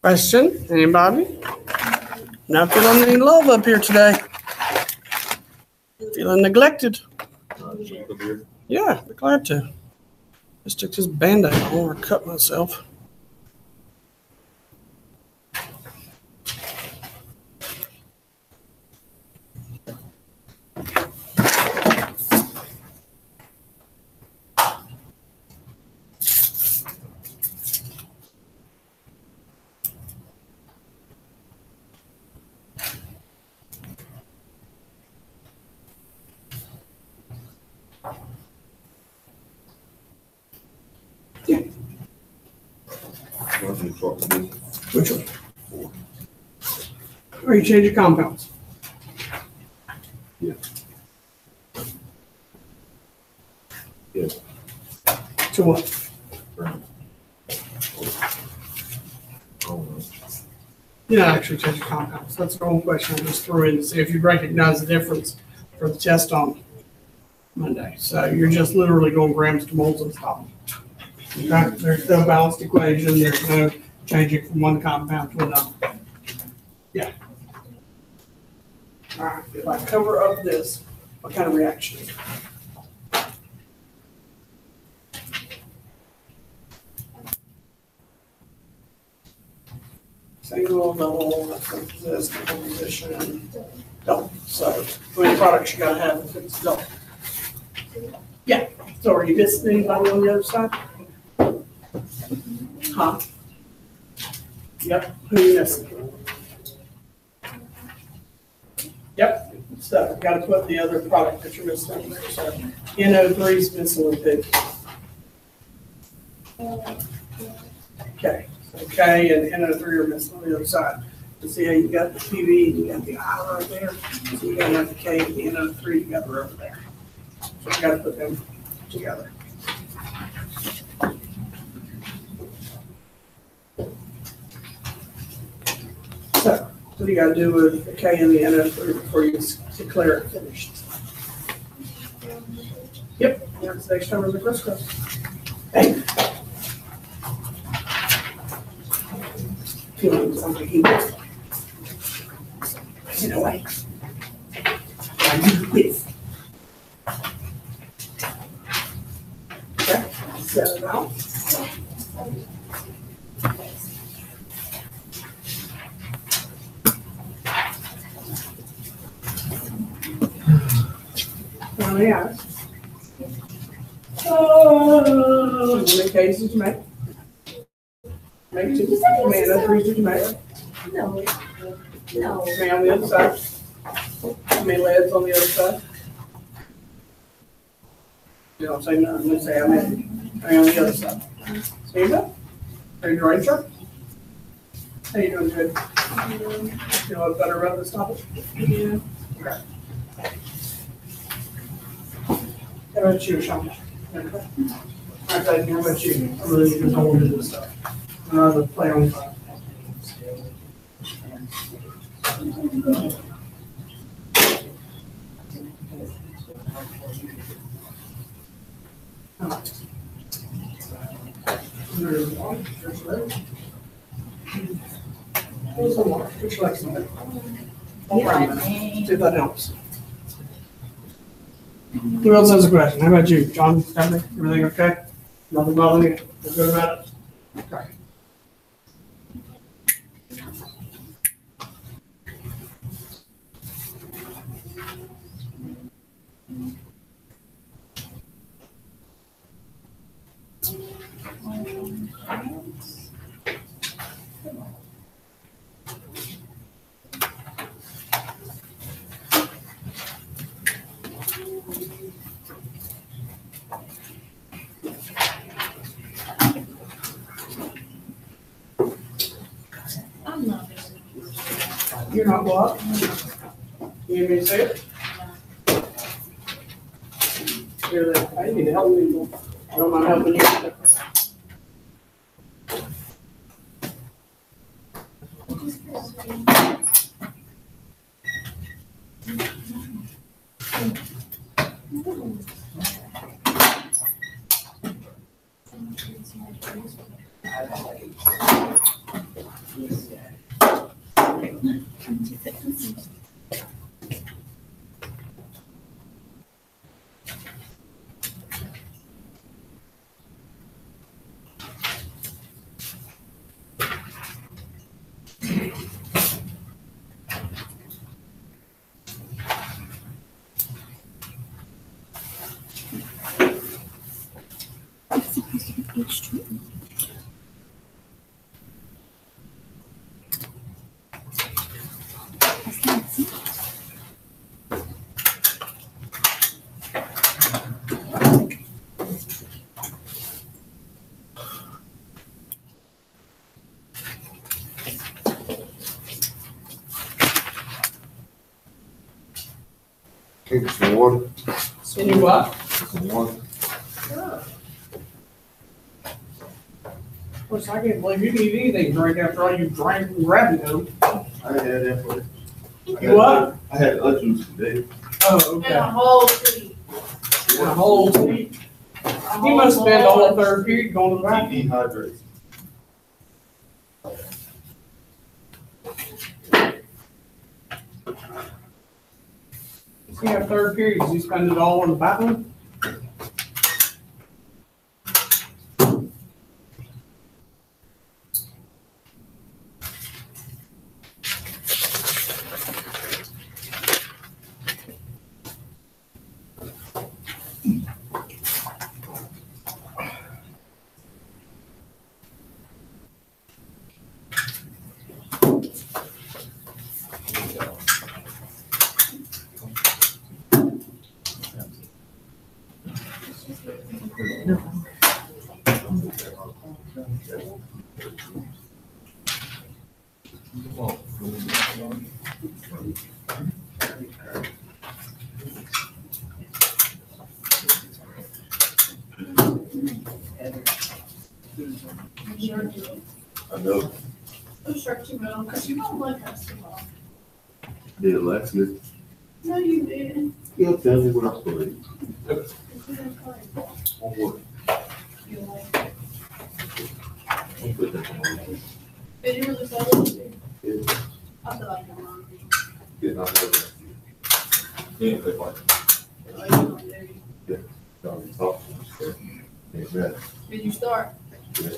Question? Anybody? Not feeling any love up here today. Feeling neglected. Yeah, be glad to. Just took this Band-Aid on or cut myself. Which one? Or you change your compounds? Yeah. Yeah. To what? You're not actually changing compounds. That's the whole question I just threw in to see if you recognize the difference for the test on Monday. So you're just literally going grams to moles and stuff. Okay? There's no balanced equation. There's no changing from one compound to another. Yeah. All right. If I cover up this, what kind of reaction is it? Single, double, this, composition, double. So, how many products you gotta have if it's double? Yeah. So, are you missing anybody on the other side? Huh? Yep. Who are you missing? Yep. So, gotta put the other product that you're missing in there. So, NO3 is missing with it. Okay. Okay, and NO3 are missing on the other side. You see how you got the PV and you got the I right there? So you gotta have the K and the NO3 together over there. So you gotta put them together. So, what do you gotta do with the K and the NO3 before you declare it finished? Yep, that's the next time of the crisscross. Hey. Feeling something he was. You know what? I do this. Okay, set it out. Oh, yeah. Oh, how many cases did you make? Make two. How many NO3s did you make? No. How many on the other side? How many leads on the other side? You don't say nothing, you say how many. How many on the other side? See that? Are you right, sir? How you doing, good? You know what better rub this topic? Yeah. Okay. How about you, Sean? Okay. I thought you, how about you? I really just don't want to do this stuff. I'd rather play on fire. All right. There's one, there's that. There's some more. Would you like some? See if that helps. Who else has a question? How about you? John, Stephanie, everything okay? Nothing bothering you? Feel good about it? Okay. You're not what? You need me to say it? Here, I need to help people. I don't mind helping you. Take some water. Any what? Some water. Of course, I can't believe you can eat anything to drink after all you drank from Rabbit. I had that for You what? I had other juice today. Oh, And okay. a whole tea. And a whole tea. You must spend all the third period going to the bathroom. Dehydrates. You have third periods, you spend it all in the bathroom? I know. I'm sure you will, because you don't like basketball. Did it last year? No, you didn't. You'll tell me what I'm supposed to eat. You didn't play. On what? You like it. I'll put that on my list. Did you really play this year? Yeah. I feel like I'm wrong. Yeah, not last year. Yeah, but like, Oh, you don't do it. don't talk. Yeah, man. Did you start? Yeah.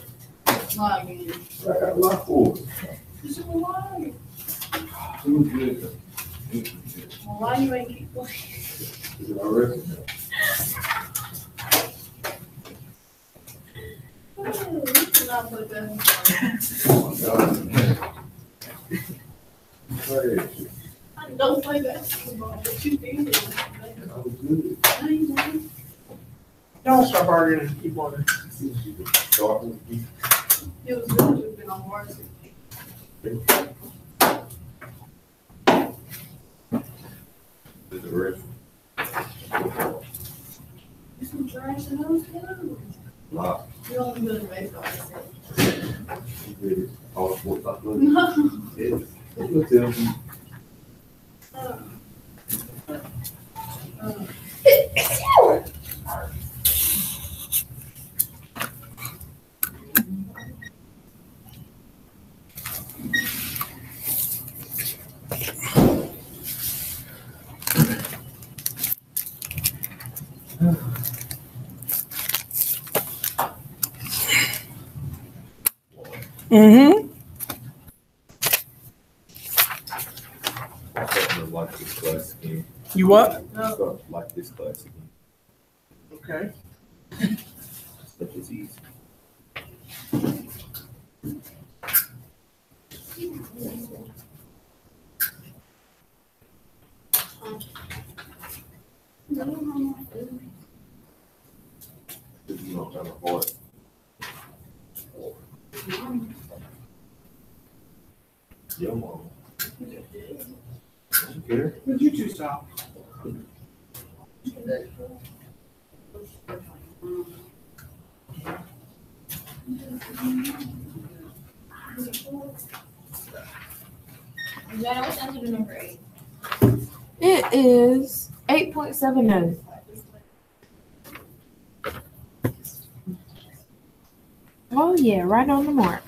Lie again. I got a lot for it. This is a lie. It was good. It was good. Well, why you ain't keep playing? Is it already? Oh, you cannot play basketball. Oh my God. Hey, I don't play basketball, but you did. I was good. No, you didn't. Don't stop arguing and keep ordering. Start with me. It was good to have been on varsity. Did the rest. You some trash in those too. Lot. You only good at baseball, I said. You did it. All the sports I played. No. Yeah. You'll tell me. Mm-hmm. I started to like this class again. You what? I started to like this class again. Okay. Stuff is easy. This is not kind of hard. Your mom. Care? Would you two stop? Jenna, what's answer to number 8? It is 8.70. Oh yeah, right on the mark.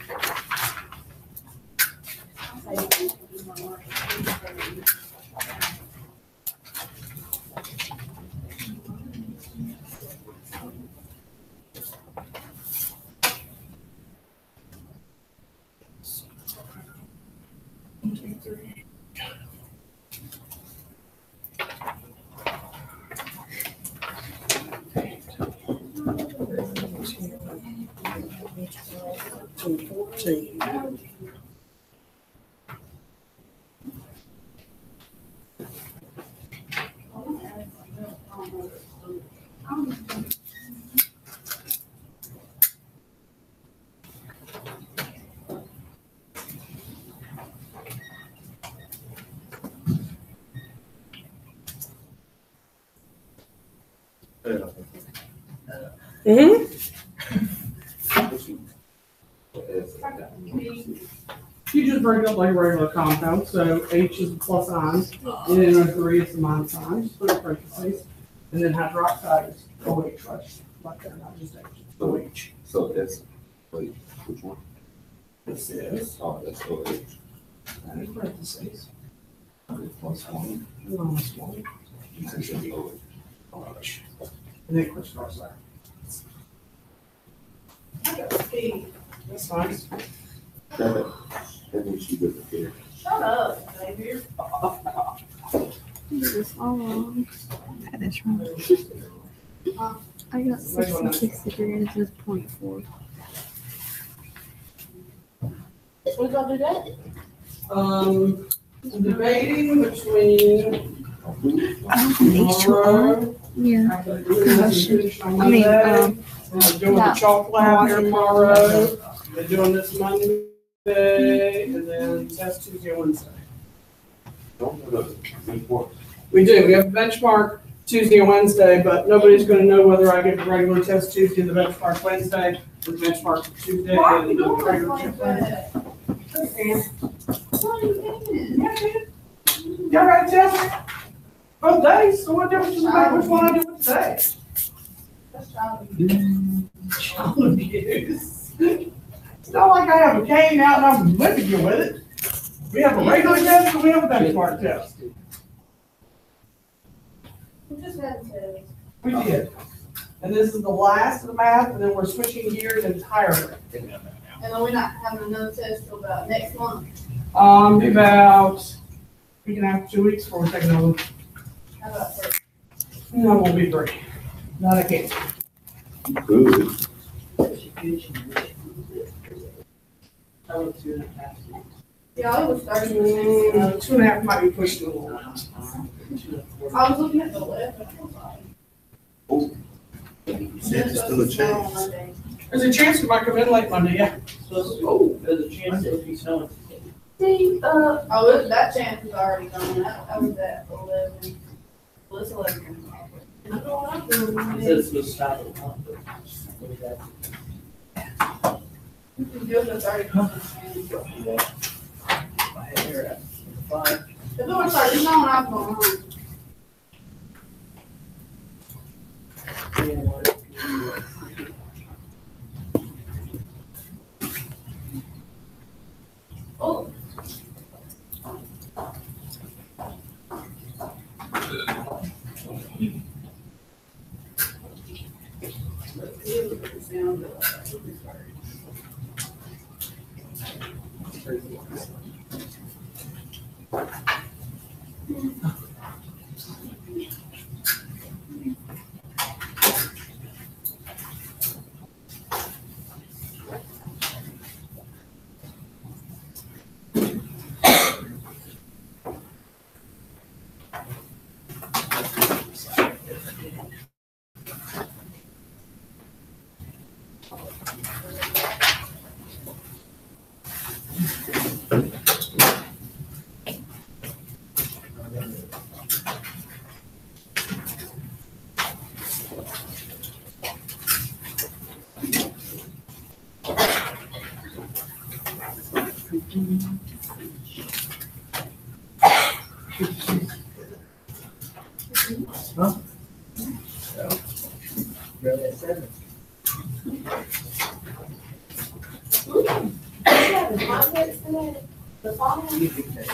Mm-hmm. You just break it up like a regular compound, so H is the plus sign, and then NO3 is the minus sign, just put in parentheses, and then hydroxide is OH, right? Like that, not just H, OH. So that's, wait, which one? This is, Oh, that's OH. and in parentheses, plus 1, minus 1, You said that's OH. OH. And then crisscross there. That's nice. That means she doesn't care. Shut up, baby. This all that's wrong. I got 66 degrees is 0.4. What's up to that? Debating between tomorrow. Yeah. After doing this and finish on I mean, Monday, and doing the yeah. chalk lab tomorrow, and doing this Monday, and then test Tuesday and Wednesday. Don't know the benchmark. We do, we have a benchmark Tuesday and Wednesday, but nobody's gonna know whether I get the regular test Tuesday and the benchmark Wednesday, or the benchmark Tuesday Why are and you the doing this regular like test Wednesday. that? What are you thinking? Yeah, dude. Y'all got a test both days, so what difference does it make which one I do with today? That's childish. Child abuse. It's not like I have a cane out and I'm whipping you with it. We have a regular test and we have a benchmark test. We just had a test. We did. And this is the last of the math, and then we're switching gears entirely. And then we're not having another test till about next month. About a week and a half, 2 weeks before we take another one. How about first? No, we'll be free. Not a case. Good. Yeah, I was starting with 2.5 might be pushed a little. I was looking at the left. and I was like, There's still a chance. There's a chance we might come in late Monday, yeah. There's a chance that if he's selling. See, oh, that chance is already gone. That was at 11. Well, it's 11. I don't know what I'm doing. He says it's stop at one, but what is that? Just a 30. My hair at 5. If it was 30, no, I'm going home. Oh. Really, at 7. The fall? You can take.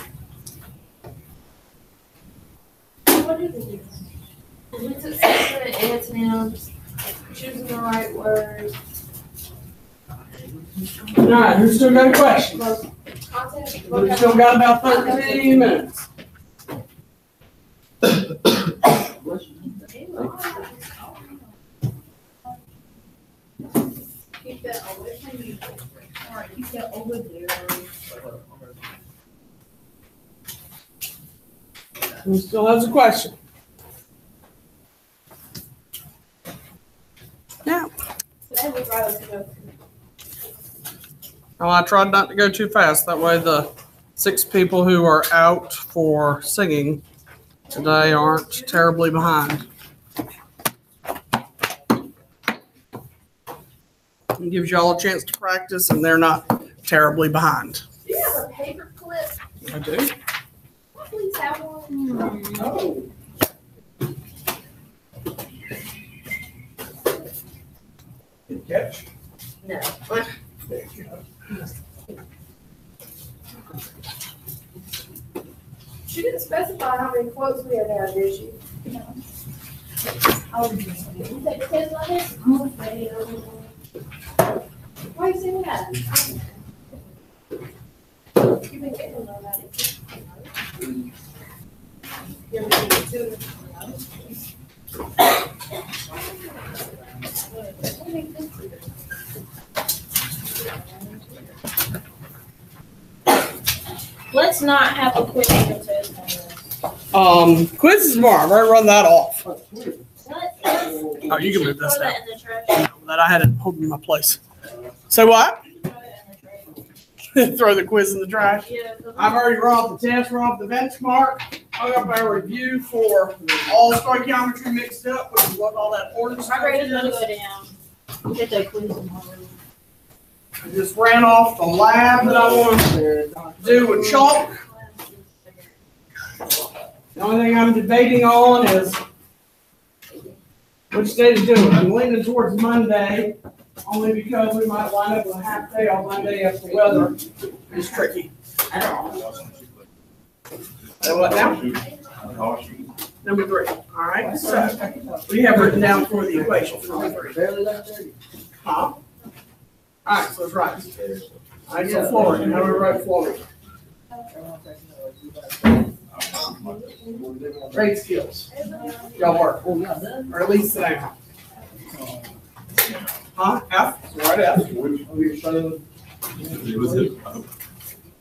What is it? We took separate antonyms, choosing the right word. All right, who's still got a question? Content. We've still got about 13 minutes. Keep that away from you. Alright, keep that over there. Who still has a question? Yeah. Today we rather go. Oh, I tried not to go too fast. That way the 6 people who are out for singing today aren't terribly behind. It gives y'all a chance to practice and they're not terribly behind. Do you have a paper clip? I do. Please have one. Oh. Good catch. No. There you go. She didn't specify how many quotes we had there, did she? I was just, you take the test like this? Why are you saying that? You've been getting to know about it. You ever been to Let's not have a quick answer test on this. Quiz is tomorrow. Right, run that off. Oh, you can move this Throw down. that in the trash. That I had it holding my place. Say what? Throw it in the trash. Throw the quiz in the trash. Yeah, 'cause I've already run off the test, run off the benchmark. I got my review for all stoichiometry mixed up, which is what all that orange my stuff grade is gonna is. go down. Get that quiz in already. I just ran off the lab that I want to do with chalk. The only thing I'm debating on is which day to do it. I'm leaning towards Monday, only because we might line up with a half day on Monday if the weather is tricky. So what now? Number 3. All right. So we have written down for the equation for number 3. Barely left 30. Huh? All right. So it's right. All right. So Florida. How do we write Florida? Great skills. Y'all work, Oh, yeah, done? or at least today. Huh? F? So write F. Oh, you're struggling?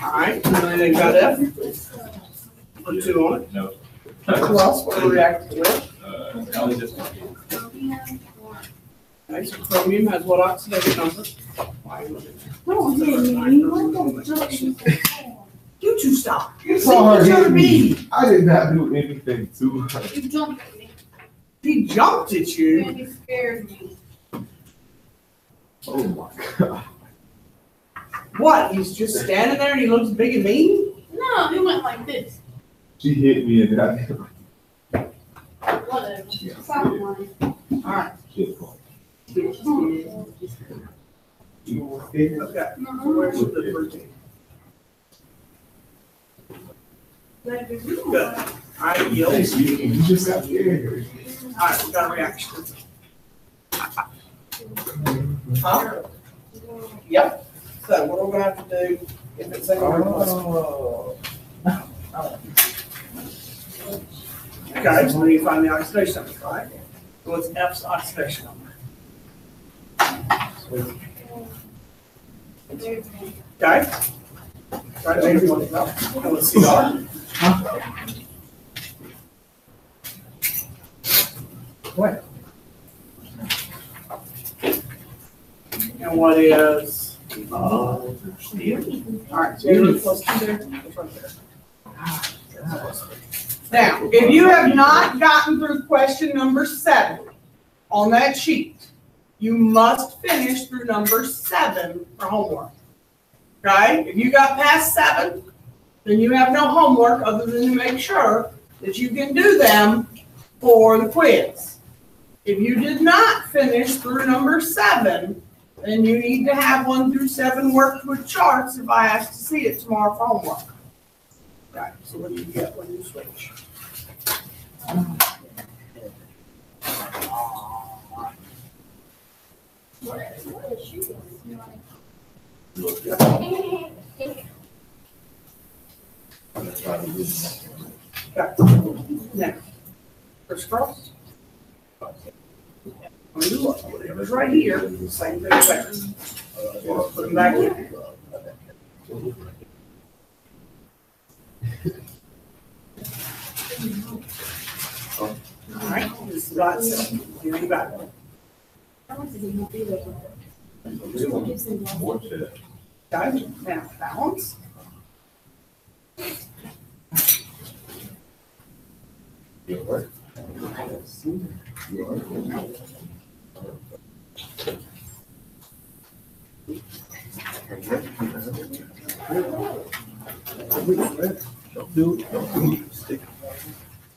All right. Anything got F? Put 2 on it. No. Who else? What do we react with? Okay, so chromium has what oxidative number? You two stop. You're Sorry. each other me. I did not do anything to her. You jumped at me. He jumped at you. And you scared me. Oh my God. What? He's just standing there and he looks big and mean? No, he went like this. She hit me and then I Whatever. Yeah. Stop lying. All right. shit. Okay. Mhm. Where's the protein? Good. All right, yield. Hey, sweetie, you just got here. All right, we got a reaction. Huh? Yep. So what are we gonna have to do if it's a Oh. Okay, so we need to find the oxidation number, right? So what's F's oxidation number? Okay? Right, maybe one of them. And what's CR? What? And what is, all right, so you're plus 2 there, that's right there. Now, if you have not gotten through question number 7 on that sheet, you must finish through number 7 for homework. Okay, if you got past 7, then you have no homework other than to make sure that you can do them for the quiz. If you did not finish through number 7, then you need to have 1 through 7 worked with charts if I ask to see it tomorrow for homework. Okay, so what do you get when you switch? Now, first cross. When you look, whatever's right here, same thing there. Put them back in. All right, this is right. Here you go. Okay, now balance. Don't do it. Don't do it. Stick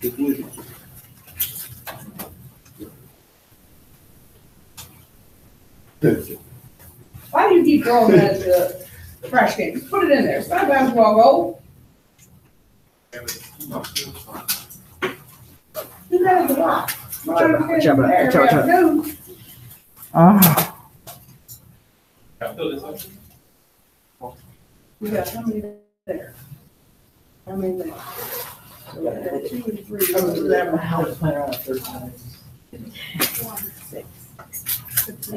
with it. Why do you keep throwing that at the trash can? Just put it in there. It's not a basketball goal. Do that at the lot. We got how many there? How many there? We got 2 and 3. Oh, 11. How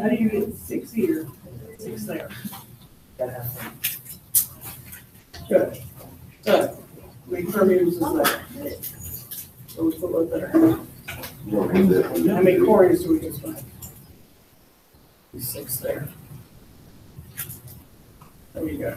do you get 6 here? 6 there. Good. Good. Make sure we use this there. So we put what there. How many quarters do we just find? 6 there. There you go.